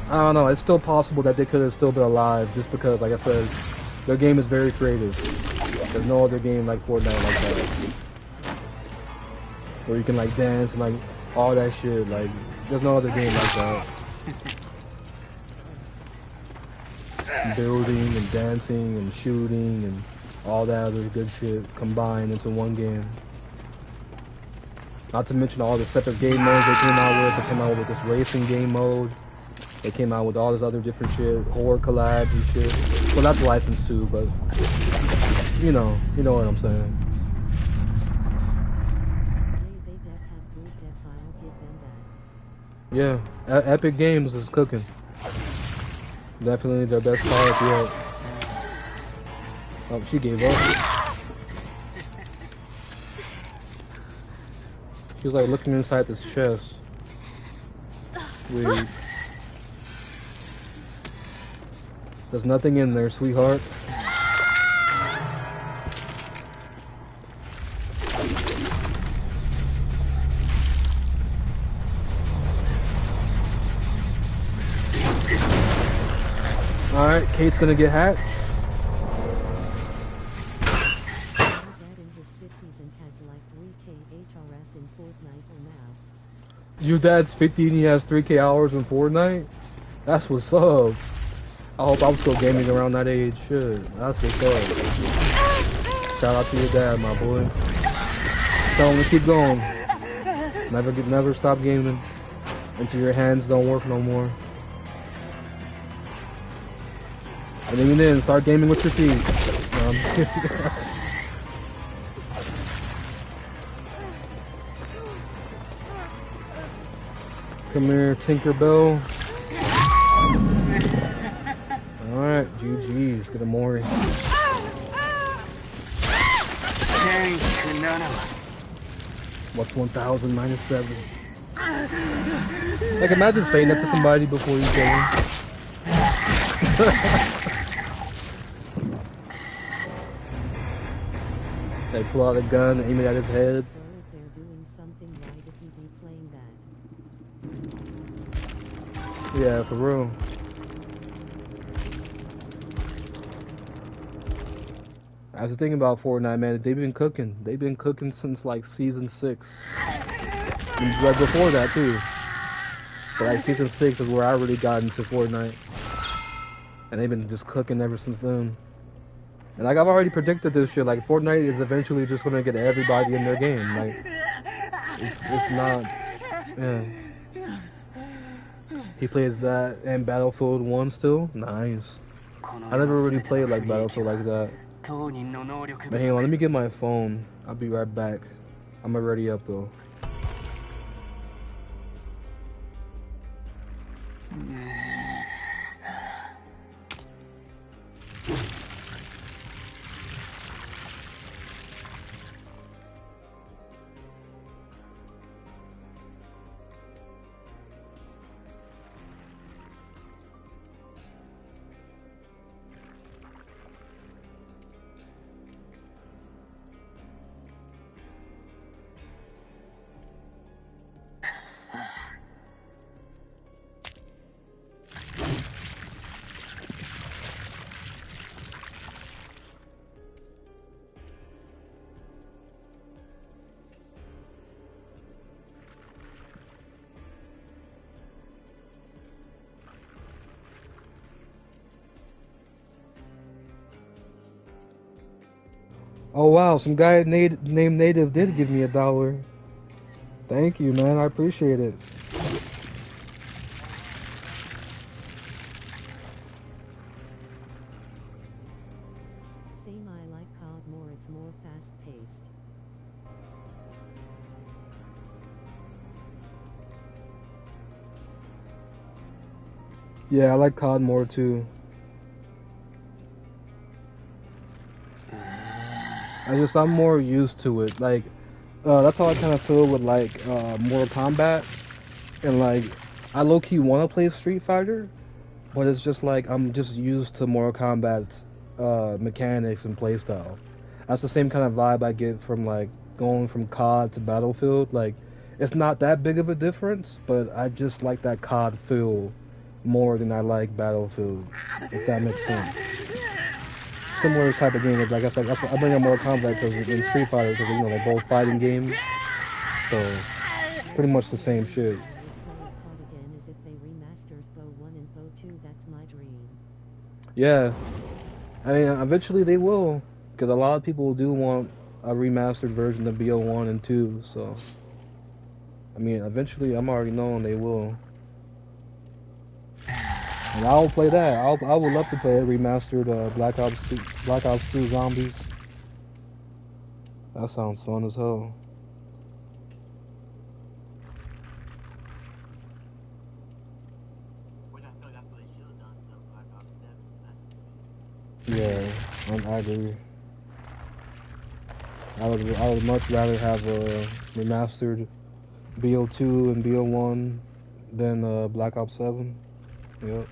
I don't know, it's still possible that they could have still been alive just because, like I said, their game is very creative. There's no other game like Fortnite like that. Where you can like dance and like all that shit, like there's no other game like that. Building and dancing and shooting and all that other good shit combined into one game. Not to mention all the separate game modes they came out with. They came out with this racing game mode. They came out with all this other different shit, horror collabs and shit. Well, that's licensed too, but you know what I'm saying. They def have good devs, I'll give them that. Yeah, Epic Games is cooking. Definitely their best product yet. Oh, she gave up. She was like looking inside this chest. Weird. There's nothing in there, sweetheart. Alright, Kate's gonna get hatched. My dad in his 50s and has like 3k HRS in Fortnite for now. Your dad's 50 and he has 3k hours in Fortnite? That's what's up. I hope I'm still gaming around that age. Shit, that's what's up. Shout out to your dad, my boy. Tell him to keep going. Never stop gaming until your hands don't work no more. And even then, start gaming with your feet. No, I'm just kidding. Come here, Tinkerbell. Alright, GG's. Get a Mori. What's 1,000 minus 7? Like, imagine saying that to somebody before you kill him. They pull out a gun, aim it at his head. They're doing something right if he be playing that. Yeah, for real. I was thinking about Fortnite, man. They've been cooking. They've been cooking since like season 6. And right before that too. But like season 6 is where I really got into Fortnite. And they've been just cooking ever since then. And like I've already predicted this shit, like Fortnite is eventually just gonna get everybody in their game. Like it's not, yeah. He plays that and Battlefield 1 still? Nice. I never really played like Battlefield like that. But hang on, let me get my phone. I'll be right back. I'm already up though. Oh wow, some guy named Native did give me $1. Thank you, man. I appreciate it. Same, I like COD more, it's more fast-paced. Yeah, I like COD more too. I'm more used to it. Like, that's how I kind of feel with like Mortal Kombat, and like I low key want to play Street Fighter, but it's just like I'm just used to Mortal Kombat's mechanics and playstyle. That's the same kind of vibe I get from like going from COD to Battlefield. Like, it's not that big of a difference, but I just like that COD feel more than I like Battlefield, if that makes sense. Similar type of game. Like I said, I bring up Mortal Kombat because in Street Fighter, because you know they're both fighting games, so pretty much the same shit. Again as if they remasters Bo 1 and Bo 2. That's my dream. Yeah, I mean eventually they will, because a lot of people do want a remastered version of BO1 and 2. So I mean eventually, I'm already knowing they will. And I'll play that. I would love to play a remastered Black Ops 2 Zombies. That sounds fun as hell. Yeah, I agree. I would much rather have a remastered BO2 and BO1 than Black Ops 7. Yep.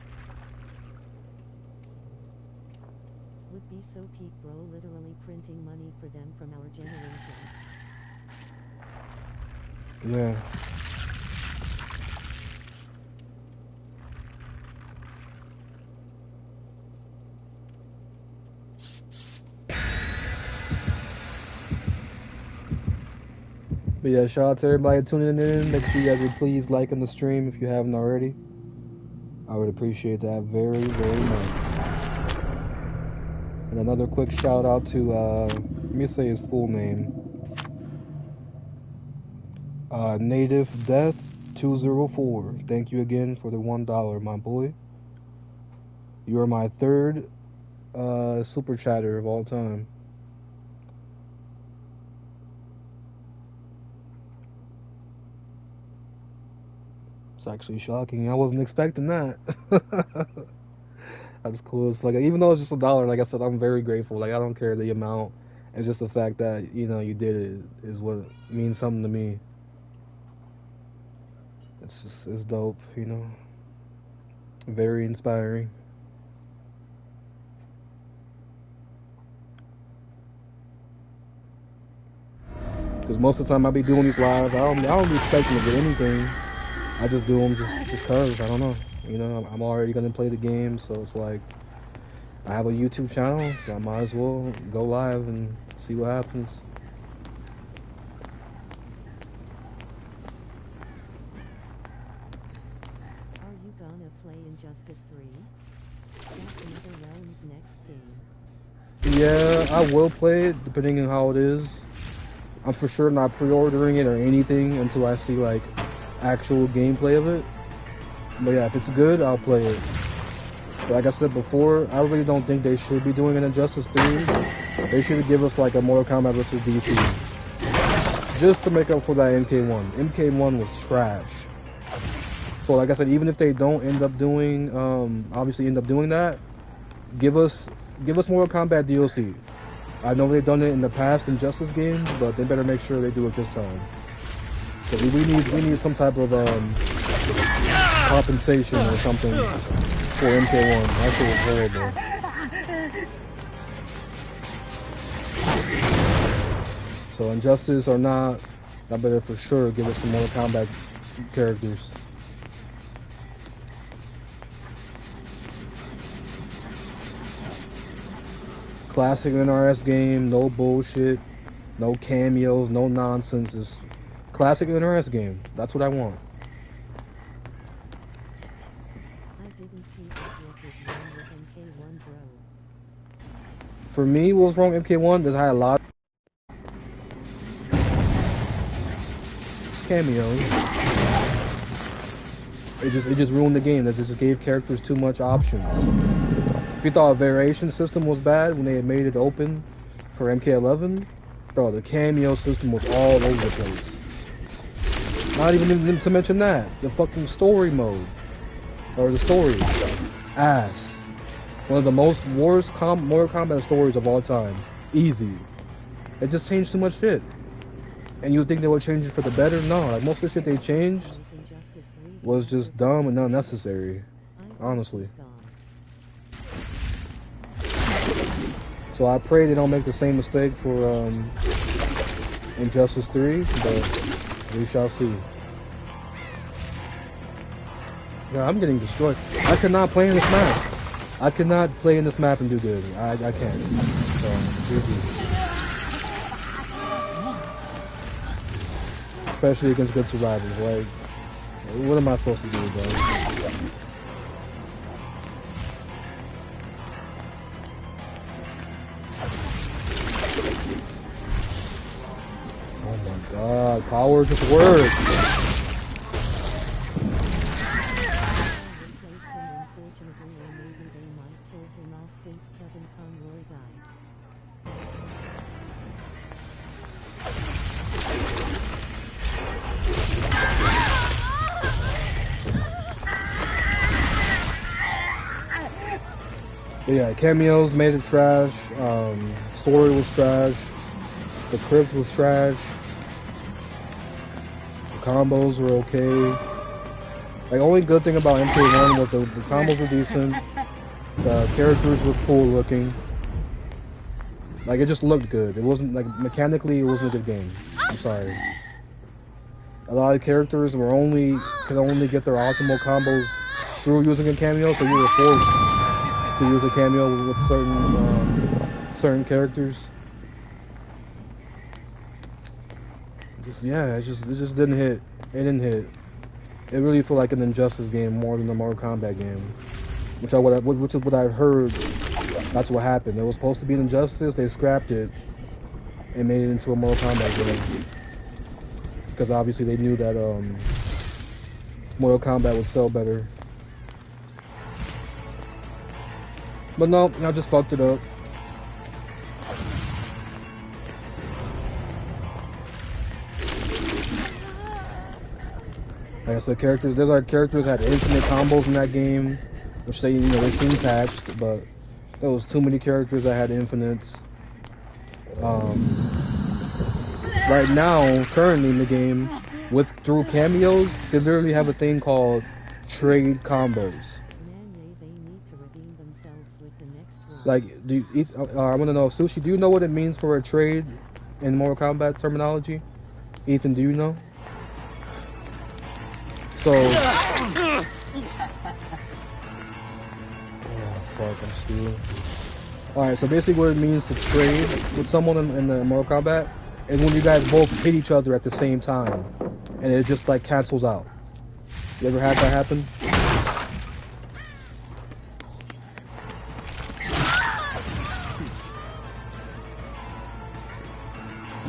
Would be so peak, bro. Literally printing money for them from our generation. Yeah. But yeah, shout out to everybody tuning in. Make sure you guys would please like on the stream if you haven't already. I would appreciate that very, very much. And another quick shout out to, let me say his full name. Native Death 204. Thank you again for the $1, my boy. You are my third super chatter of all time. It's actually shocking. I wasn't expecting that. That's cool. It's like, even though it's just $1, like I said, I'm very grateful. Like, I don't care the amount. It's just the fact that, you know, you did it is what means something to me. It's dope, you know. Very inspiring. Because most of the time I be doing these lives, I don't be expecting to get anything. I just do them just cause, I don't know. You know, I'm already gonna play the game, so it's like, I have a YouTube channel, so I might as well go live and see what happens. Are you gonna play Injustice 3? That's another Realms next game. Yeah, I will play it, depending on how it is. I'm for sure not pre-ordering it or anything until I see, like, actual gameplay of it. But yeah, if it's good, I'll play it. But like I said before, I really don't think they should be doing an Injustice 3. They should give us like a Mortal Kombat vs. DC. Just to make up for that MK1. MK1 was trash. So like I said, even if they don't end up doing, obviously end up doing that, give us Mortal Kombat DLC. I know they've done it in the past Injustice games, but they better make sure they do it this time. So we need some type of compensation or something for MK1. That shit was horrible. So Injustice or not, I better for sure give us some Mortal Kombat characters. Classic NRS game, no bullshit, no cameos, no nonsense. It's classic NRS game. That's what I want. I didn't think what was wrong with MK1, bro. For me, what was wrong with MK1 is I had a lot of cameos. It just ruined the game. It just gave characters too much options. If you thought a variation system was bad when they had made it open for MK11, bro, the cameo system was all over the place. Not even to mention that, the fucking story mode, or the story, ass. One of the worst Mortal Kombat stories of all time. Easy. It just changed too much shit. And you would think they would change it for the better? No, like most of the shit they changed was just dumb and unnecessary, honestly. So I pray they don't make the same mistake for Injustice 3, but we shall see. Yeah, I'm getting destroyed. I cannot play in this map. I cannot play in this map and do good. I can't. So, GG. Especially against good survivors. Like, what am I supposed to do, bro? Oh my god, power just works. But yeah, cameos made it trash. Story was trash. The crypt was trash. The combos were okay. Like, only good thing about MK1 was the combos were decent. The characters were cool looking. Like, it just looked good. It wasn't, like, mechanically, it wasn't a good game. I'm sorry. A lot of characters could only get their optimal combos through using a cameo, so you were forced to use a cameo with certain characters. It just didn't hit. It didn't hit. It really felt like an Injustice game more than a Mortal Kombat game, which is what I've heard. That's what happened. It was supposed to be an Injustice. They scrapped it and made it into a Mortal Kombat game because obviously they knew that Mortal Kombat would sell better. But no, I just fucked it up. Like I said, characters had infinite combos in that game, which they seemed patched, but there was too many characters that had infinites. Right now, currently in the game, through cameos, they literally have a thing called trade combos. Like, I want to know, Sushi, do you know what it means for a trade in Mortal Kombat terminology? Ethan, do you know? So, oh fuck, I'm stupid. Alright, so basically what it means to trade with someone in the Mortal Kombat is when you guys both hit each other at the same time, and it just like cancels out. You ever had that happen?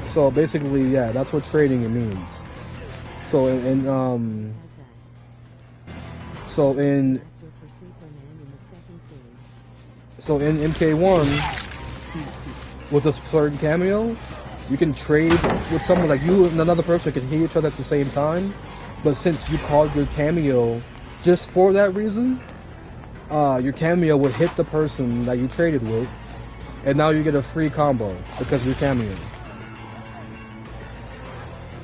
So basically, yeah, that's what trading it means. So in MK1 with a certain cameo, you can trade with someone, like you and another person can hit each other at the same time. But since you called your cameo just for that reason, your cameo would hit the person that you traded with, and now you get a free combo because of your cameo.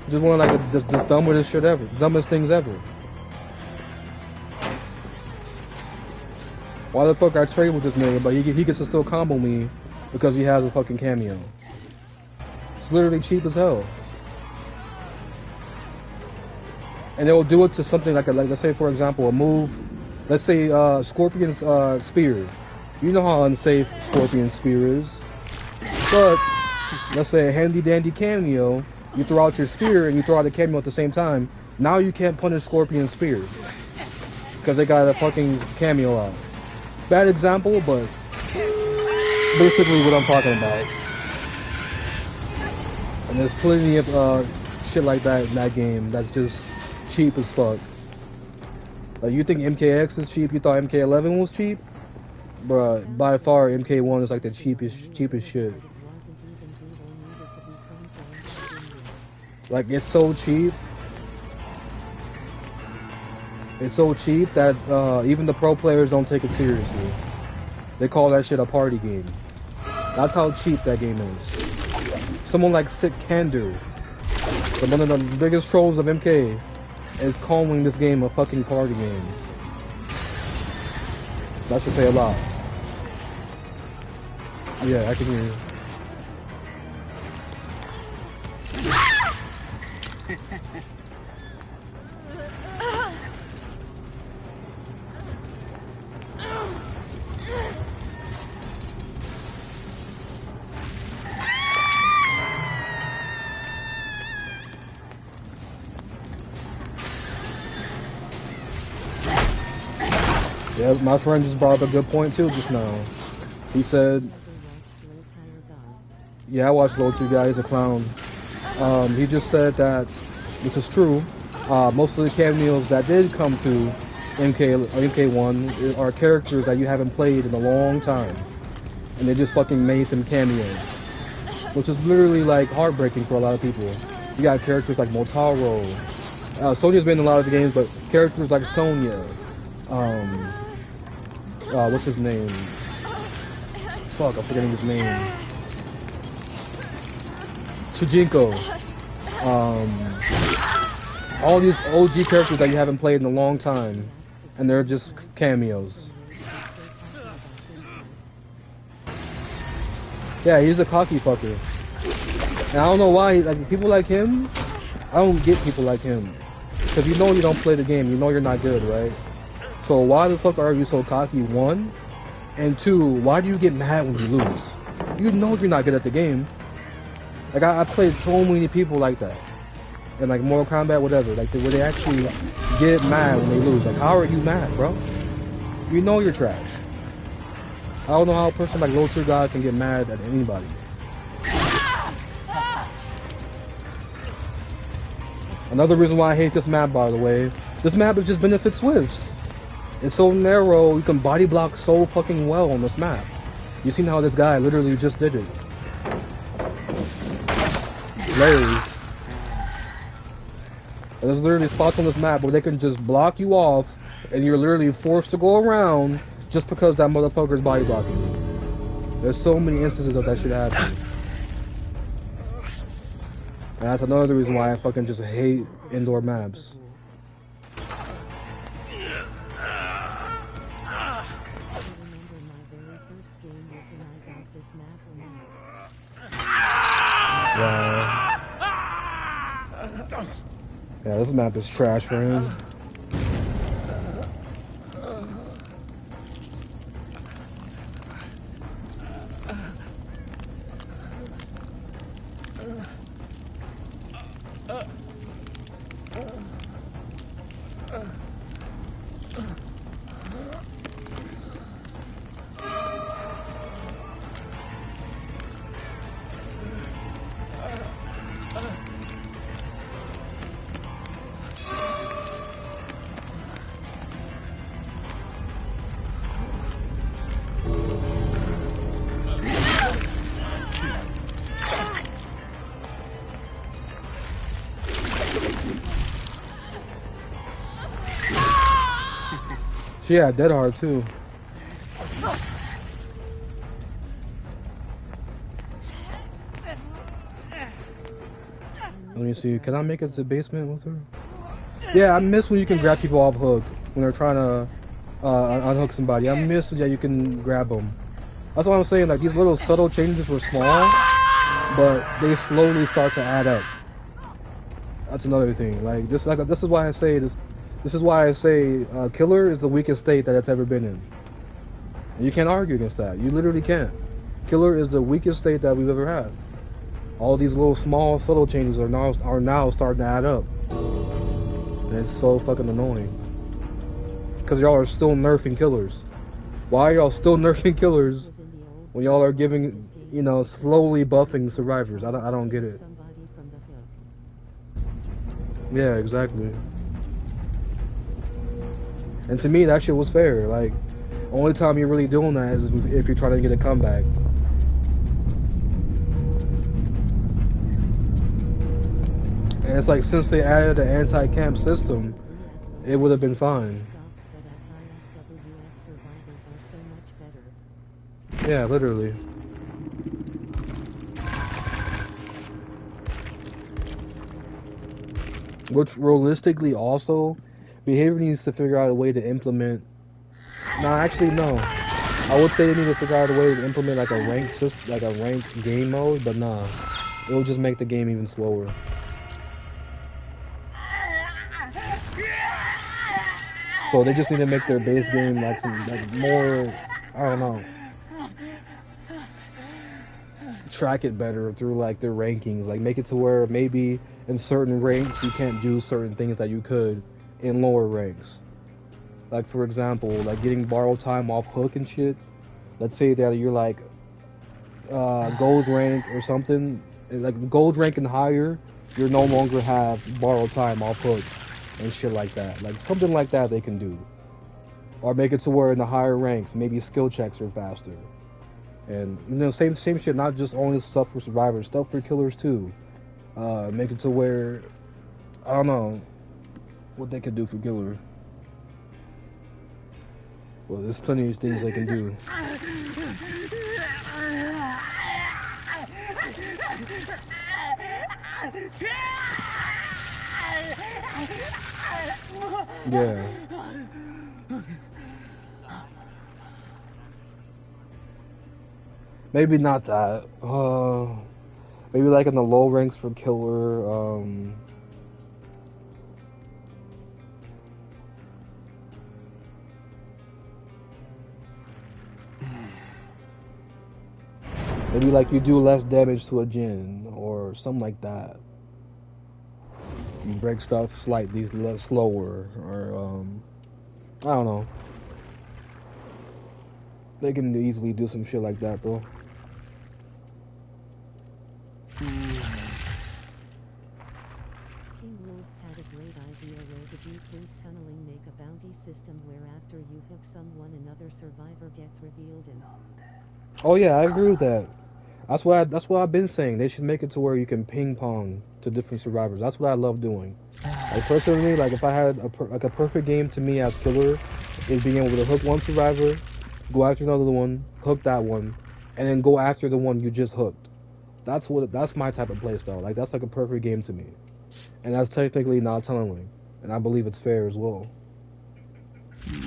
Just one of like the dumbest shit ever, dumbest things ever. Why the fuck I trade with this nigga, but he gets to still combo me because he has a fucking cameo? It's literally cheap as hell. And they will do it to something like let's say for example a move, let's say Scorpion's spear. You know how unsafe Scorpion's spear is, but let's say a handy dandy cameo. You throw out your spear and you throw out the cameo at the same time. Now you can't punish Scorpion's spear because they got a fucking cameo out. Bad example, but basically what I'm talking about. And there's plenty of shit like that in that game that's just cheap as fuck. Like, you think MKX is cheap? You thought MK11 was cheap? Bruh, by far MK1 is like the cheapest shit. Like, it's so cheap. It's so cheap that even the pro players don't take it seriously. They call that shit a party game. That's how cheap that game is. someone like Sick Candor, one of the biggest trolls of MK, is calling this game a fucking party game. That should say a lot. Yeah, I can hear you. Yeah, my friend just brought up a good point too just now. He said, yeah, I watched Low Tier Guy, he's a clown. He just said that, which is true, most of the cameos that did come to MK1 are characters that you haven't played in a long time. And they just fucking made some cameos. Which is literally like heartbreaking for a lot of people. You got characters like Motaro. Sonya's been in a lot of the games, but characters like Sonya. What's his name? Fuck, I'm forgetting his name. Shujinko. All these OG characters that you haven't played in a long time, and they're just cameos. Yeah, he's a cocky fucker. And I don't know why, like, people like him, I don't get people like him. Because you know you don't play the game, you know you're not good, right? So why the fuck are you so cocky, one? And two, why do you get mad when you lose? You know you're not good at the game. Like, I played so many people like that. And like Mortal Kombat, whatever, like where they actually get mad when they lose. Like, how are you mad, bro? You know you're trash. I don't know how a person like Low Tier God can get mad at anybody. Another reason why I hate this map, by the way, this map is just benefit Swifts. It's so narrow, you can body block so fucking well on this map. You seen how this guy literally just did it. Layers. There's literally spots on this map where they can just block you off and you're literally forced to go around just because that motherfucker's body blocking you. There's so many instances of that shit happening. And that's another reason why I fucking just hate indoor maps. Yeah, this map is trash for him. Yeah, dead hard too. Let me see. Can I make it to the basement with her? Yeah, I miss when you can grab people off hook when they're trying to unhook somebody. I miss that you can grab them. That's what I'm saying. Like, these little subtle changes were small, but they slowly start to add up. That's another thing. Like this is why I say this. This is why I say Killer is the weakest state that it's ever been in. And you can't argue against that. You literally can't. Killer is the weakest state that we've ever had. All these little small subtle changes are now starting to add up. And it's so fucking annoying. Because y'all are still nerfing Killers. Why are y'all still nerfing Killers when y'all are giving, you know, slowly buffing survivors? I don't get it. Yeah, exactly. And to me, that shit was fair. Like, only time you're really doing that is if you're trying to get a comeback. And it's like, since they added the anti-camp system, it would have been fine. Yeah, literally. Which realistically also, behavior needs to figure out a way to implement. No, actually no. I would say they need to figure out a way to implement like a ranked system, like a ranked game mode, but nah, it will just make the game even slower. So they just need to make their base game like some like more, I don't know, track it better through like their rankings, like make it to where maybe in certain ranks you can't do certain things that you could in lower ranks. Like for example, like getting borrowed time off hook and shit. Let's say that you're like gold rank or something, like gold rank and higher, you no longer have borrowed time off hook and shit like that. Like something like that they can do. Or make it to where in the higher ranks, maybe skill checks are faster. And you know, same shit, not just only stuff for survivors, stuff for killers too. Make it to where, I don't know what they could do for killer. Well, there's plenty of things they can do. Yeah. Maybe not that. Maybe like in the low ranks for killer. Maybe like you do less damage to a Jinn or something like that. You break stuff slightly less slower, or I don't know. They can easily do some shit like that though. King Wolf had a great idea where the decrease tunneling make a bounty system where after you hook someone another survivor gets revealed and... Oh yeah, I agree with that. That's what I've been saying. They should make it to where you can ping pong to different survivors. That's what I love doing. Like personally, like if I had a perfect game to me as killer, is being able to hook one survivor, go after another one, hook that one, and then go after the one you just hooked. That's my type of playstyle. Like that's like a perfect game to me, and that's technically not tunneling, and I believe it's fair as well.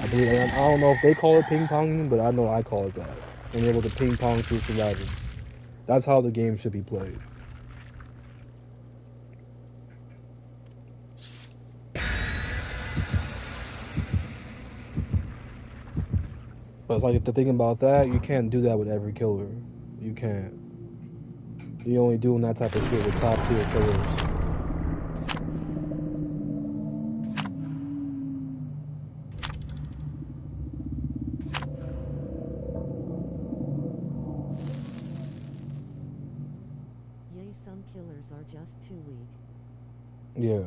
I don't know if they call it ping ponging, but I know I call it that. Being able to ping pong through survivors. That's how the game should be played. But it's like the thing about that, you can't do that with every killer. You can't. You're only doing that type of shit with top tier killers. Yay, some killers are just too weak. Yeah.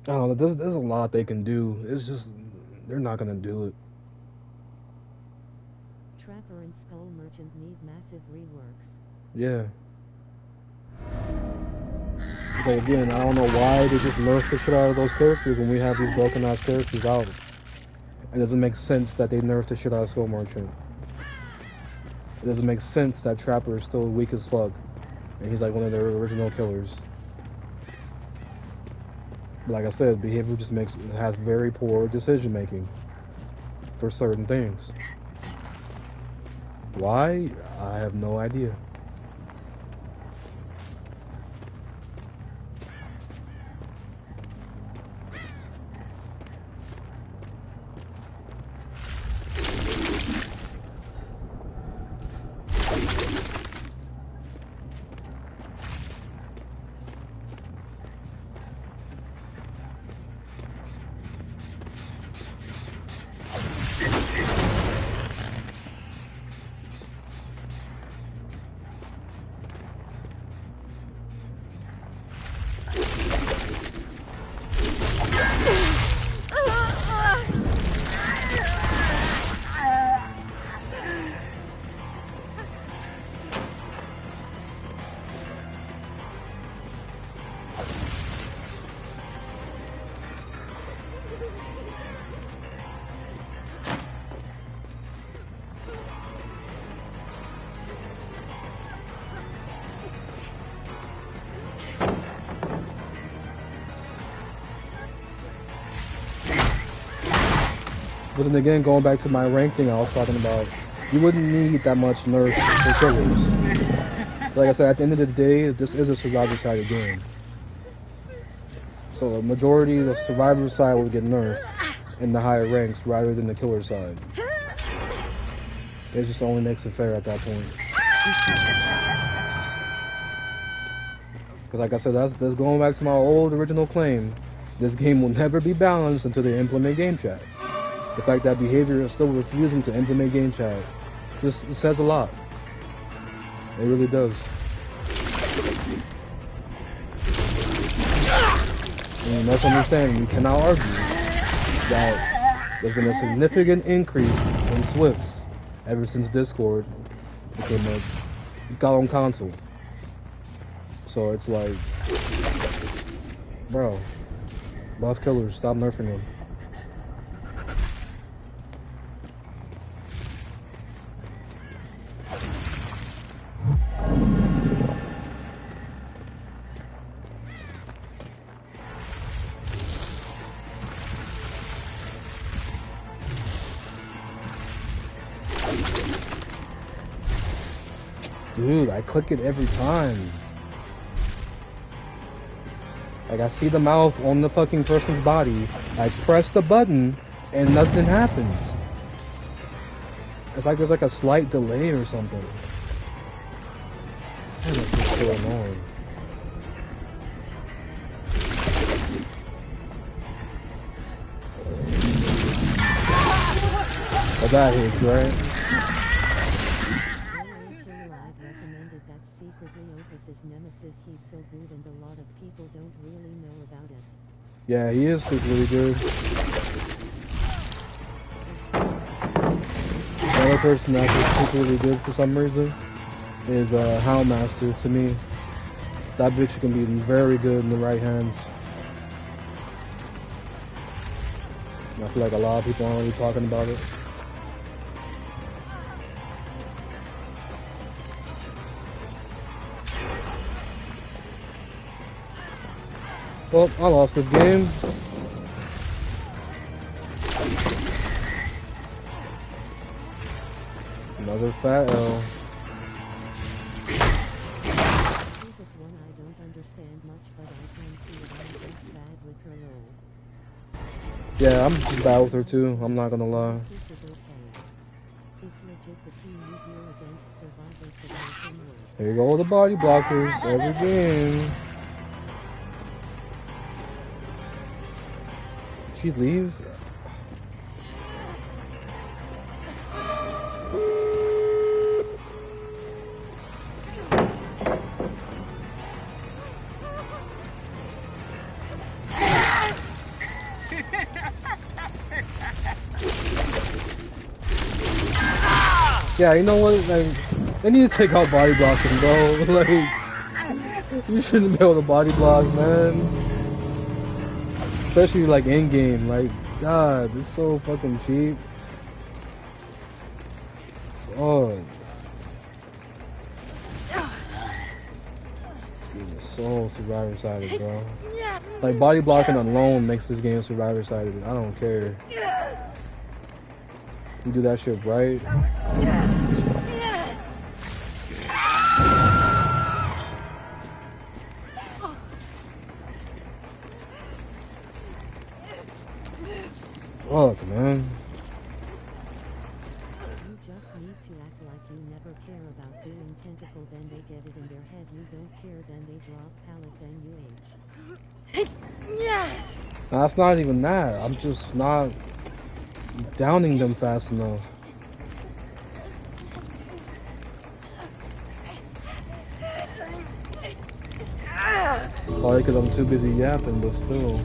I don't know, there's a lot they can do. It's just, they're not gonna do it. Trapper and Skull Merchant need massive reworks. Yeah. So again, I don't know why they just nerf the shit out of those characters when we have these broken ass characters out. It doesn't make sense that they nerfed the shit out of Skull Merchant. It doesn't make sense that Trapper is still weak as fuck. And he's like one of their original killers. But like I said, behavior just has very poor decision making for certain things. Why? I have no idea. But then again, going back to my rank thing I was talking about, you wouldn't need that much nerfs for killers. Like I said, at the end of the day, this is a survivor side game. So the majority of the survivor side will get nerfed in the higher ranks rather than the killer side. It just only makes it fair at that point. Because like I said, that's going back to my old original claim. This game will never be balanced until they implement game chat. The fact that behavior is still refusing to implement game chat just it says a lot. It really does. And you must understand, you cannot argue that there's been a significant increase in Swifts ever since Discord got on console. So it's like, bro, buff killers, stop nerfing them. Dude, I click it every time. Like, I see the mouth on the fucking person's body. I press the button, and nothing happens. It's like there's like a slight delay or something. Man, that's just so annoying. Oh, that hits, right? He's so good and a lot of people don't really know about it. Yeah, he is really good. Another person that's really good for some reason is Houndmaster to me. That bitch can be very good in the right hands. And I feel like a lot of people aren't really talking about it. Well, I lost this game. Another fat L. Yeah, I'm just bad with her too, I'm not gonna lie. Here you go with the body blockers every game. She leave? Yeah, you know what? Like, they need to take out body blocking, bro. Like, you shouldn't be able to body block, man. Especially like in game, like God, it's so fucking cheap. Oh, it's so survivor sided, bro. Like body blocking alone makes this game survivor sided. I don't care. You do that shit right. Fuck, man. You just need to act like you never care about doing tentacle, then they get it in their head. You don't care, then they drop pallet, then you age. Nah, it's not even that. I'm just not downing them fast enough. Probably because I'm too busy yapping, but still.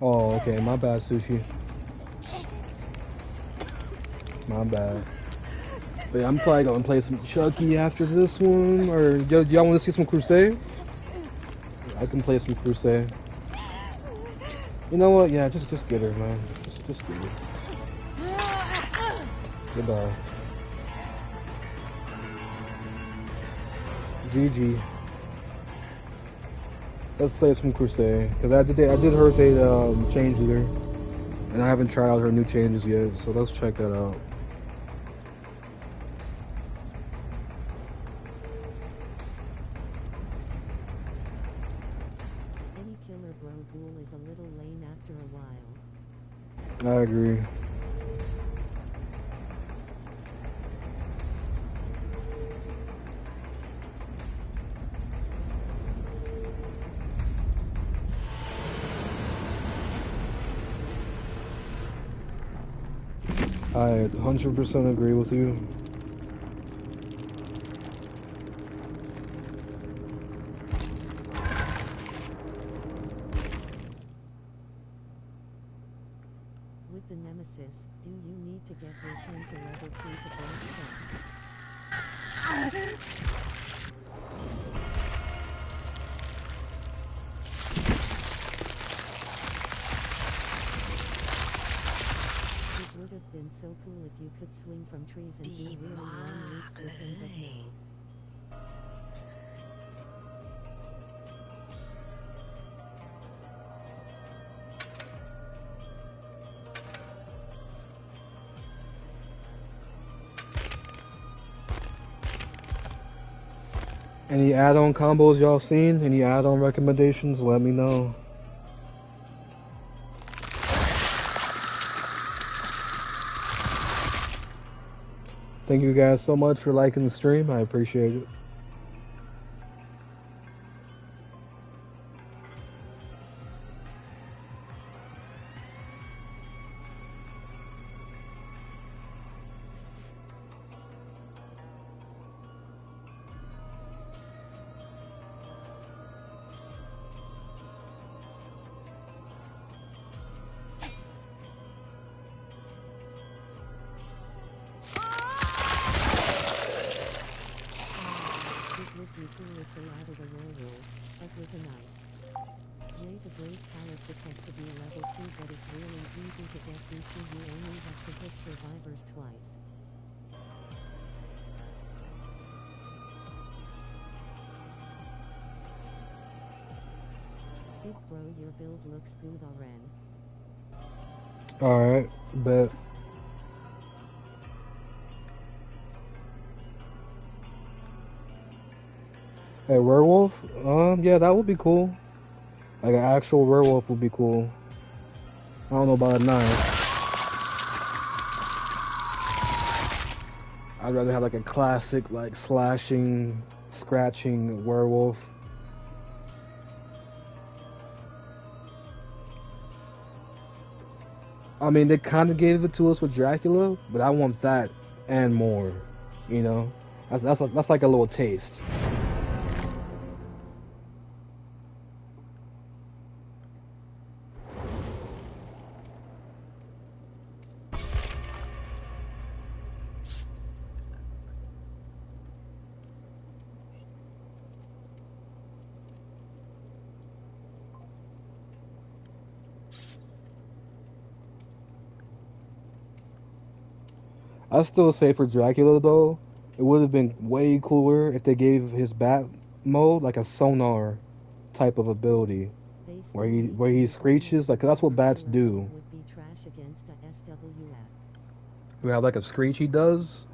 Oh, okay, my bad, Sushi. My bad. But yeah, I'm probably gonna play some Chucky after this one, or do y'all want to see some Crusade? I can play some Crusade. You know what? Yeah, just get her, man. Just get her. Goodbye. GG. Let's play some Crusade, cause I did heard they changed her, and I haven't tried out her new changes yet. So let's check that out. Any killer bro ghoul is a little lame after a while. I agree. I 100% agree with you. With the Nemesis, do you need to get your 10 to level 2 to burst stuff? It would have been so cool if you could swing from trees and do really long leaps with him, but no. Any add-on combos y'all seen? Any add-on recommendations? Let me know. Thank you guys so much for liking the stream. I appreciate it. Big bro, your build looks good already. Alright, bet. Hey, werewolf? Yeah, that would be cool. Like an actual werewolf would be cool. I don't know about a knife. I'd rather have like a classic, like slashing, scratching werewolf. I mean, they kind of gave it to us with Dracula, but I want that and more. You know, that's like a little taste. I still say for Dracula though, it would have been way cooler if they gave his bat mode like a sonar type of ability, where he screeches, like 'cause that's what bats do. We have like a screech he does,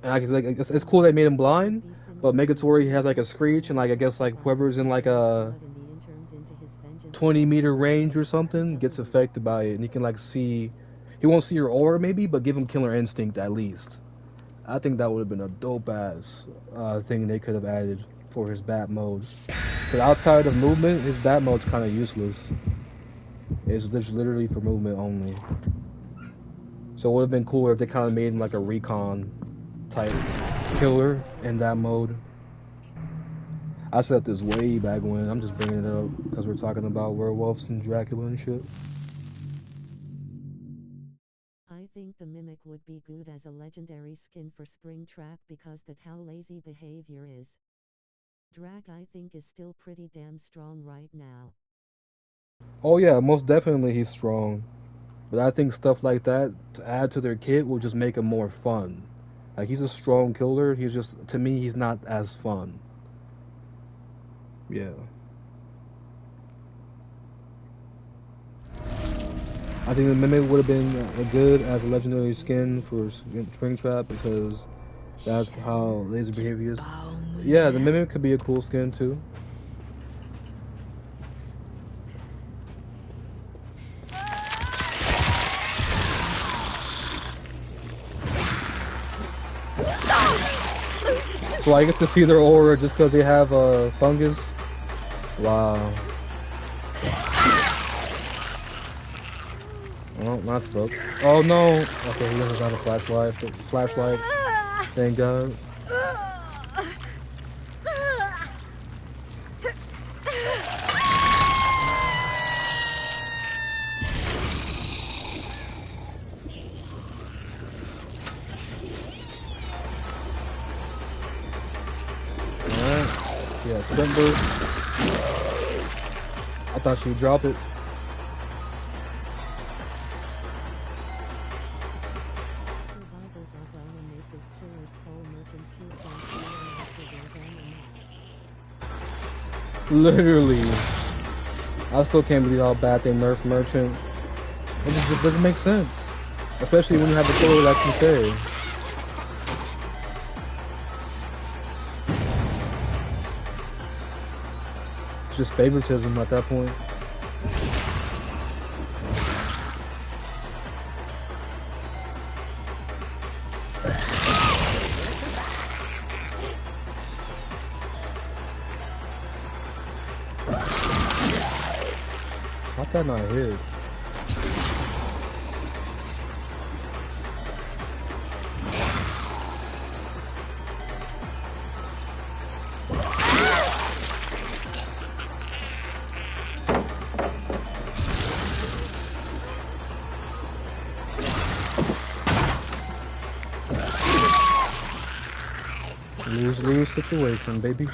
and like it's cool they made him blind, but make it to where he has like a screech, and like I guess like whoever's in like a 20-meter range or something gets affected by it, and he can like see. He won't see your aura maybe, but give him killer instinct at least. I think that would have been a dope ass thing they could have added for his bat mode. But outside of movement, his bat mode's kind of useless. It's just literally for movement only. So it would have been cooler if they kind of made him like a recon type killer in that mode. I said this way back when. I'm just bringing it up because we're talking about werewolves and Dracula and shit. I think the Mimic would be good as a legendary skin for Springtrap because that how lazy behavior is. Drag I think is still pretty damn strong right now. Oh yeah, most definitely he's strong. But I think stuff like that to add to their kit will just make him more fun. Like he's a strong killer. He's just to me he's not as fun. Yeah. I think the Mimic would have been good as a legendary skin for Springtrap because that's how laser behavior is. Yeah, the Mimic could be a cool skin too. So I get to see their aura just because they have fungus. Wow. Oh, not stuck. Oh no. Okay, he doesn't have a flashlight. Flashlight. Thank God. Alright. Yeah, sprint boost. I thought she'd drop it. Survivors are gonna make this killer skull merchant 2.0 Literally. I still can't believe how bad they nerfed Merchant. It just doesn't make sense. Especially when you have a killer that can say. It's just favoritism at that point. How'd that not hit? Lose situation, baby.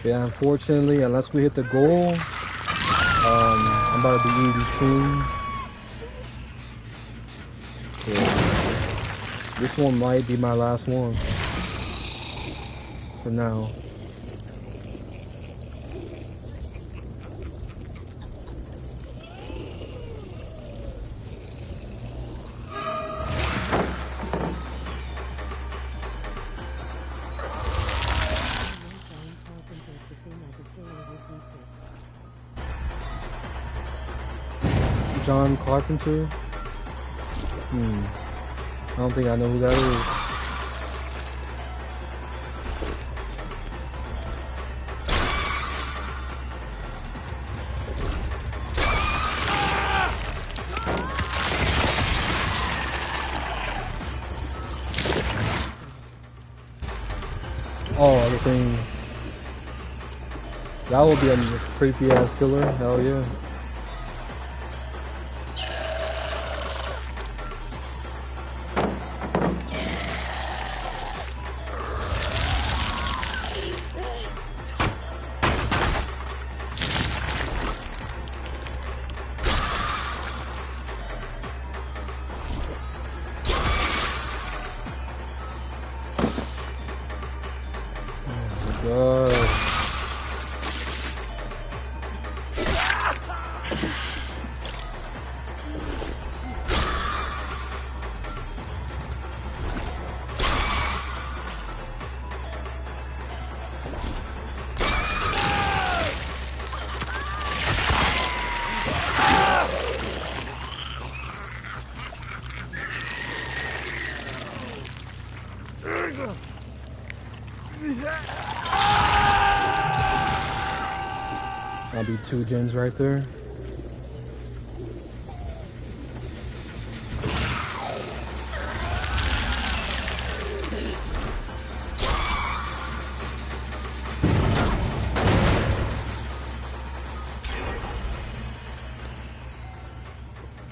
Yeah, unfortunately, unless we hit the goal, I'm about to be eating soon. So, this one might be my last one. For now. John Carpenter? I don't think I know who that is. Oh, the thing. That would be a creepy ass killer. Hell yeah. God. That'll be 2 gens right there.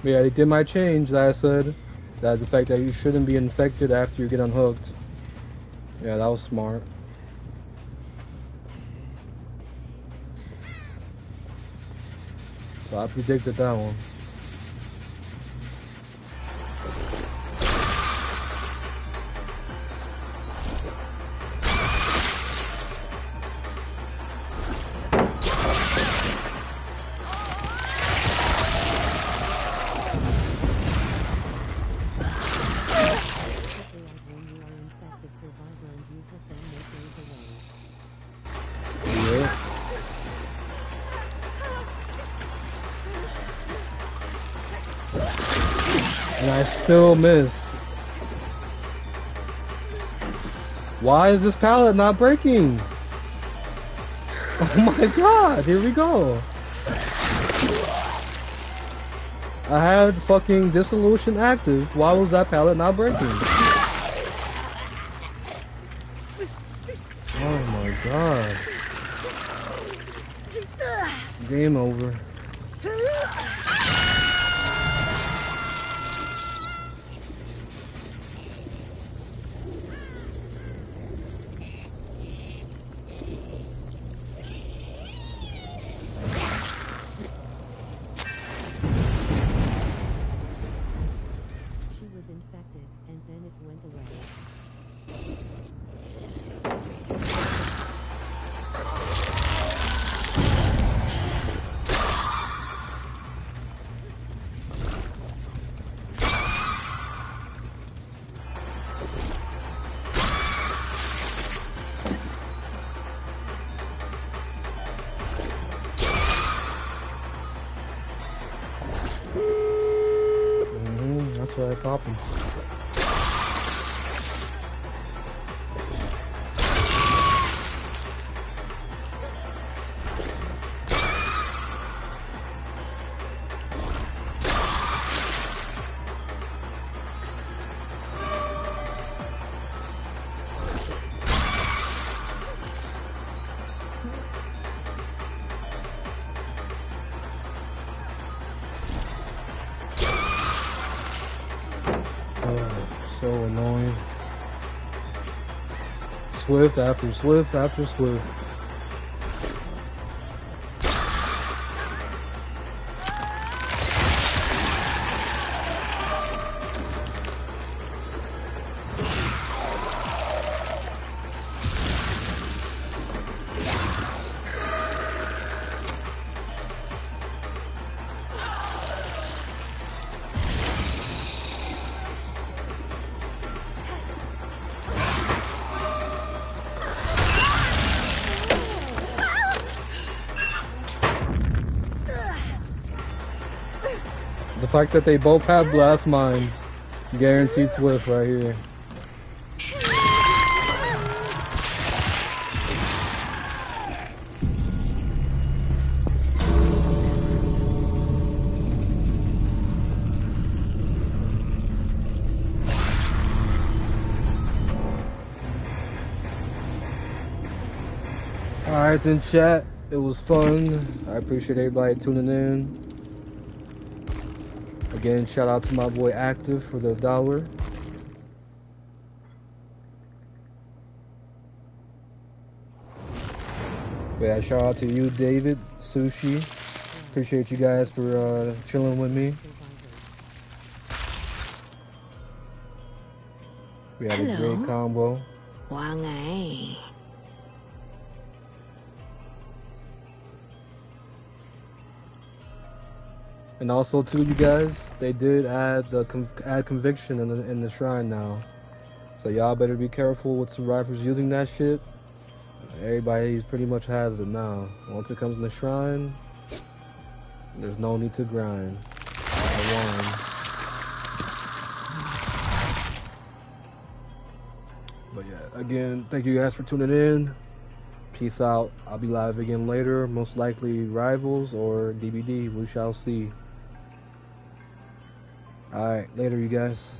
But yeah, they did my change that I said. That the fact that you shouldn't be infected after you get unhooked. Yeah, that was smart. So I predicted that one. And I still miss. Why is this pallet not breaking? Oh my god, here we go. I had fucking dissolution active. Why was that pallet not breaking? Oh my god. Game over. Infected, and then it went away. That's why I pop him. So annoying. Swift after Swift after Swift. The fact that they both have blast mines, guaranteed Swift right here. Alright then chat, it was fun. I appreciate everybody tuning in. Again, shout out to my boy Active for the $1. Yeah, shout out to you, David, Sushi. Appreciate you guys for chilling with me. We had a great combo. And also too, you guys, they did add the add conviction in the shrine now. So y'all better be careful with survivors using that shit. Everybody pretty much has it now. Once it comes in the shrine, there's no need to grind. But yeah, again, thank you guys for tuning in. Peace out. I'll be live again later, most likely Rivals or DBD. We shall see. Alright, later you guys.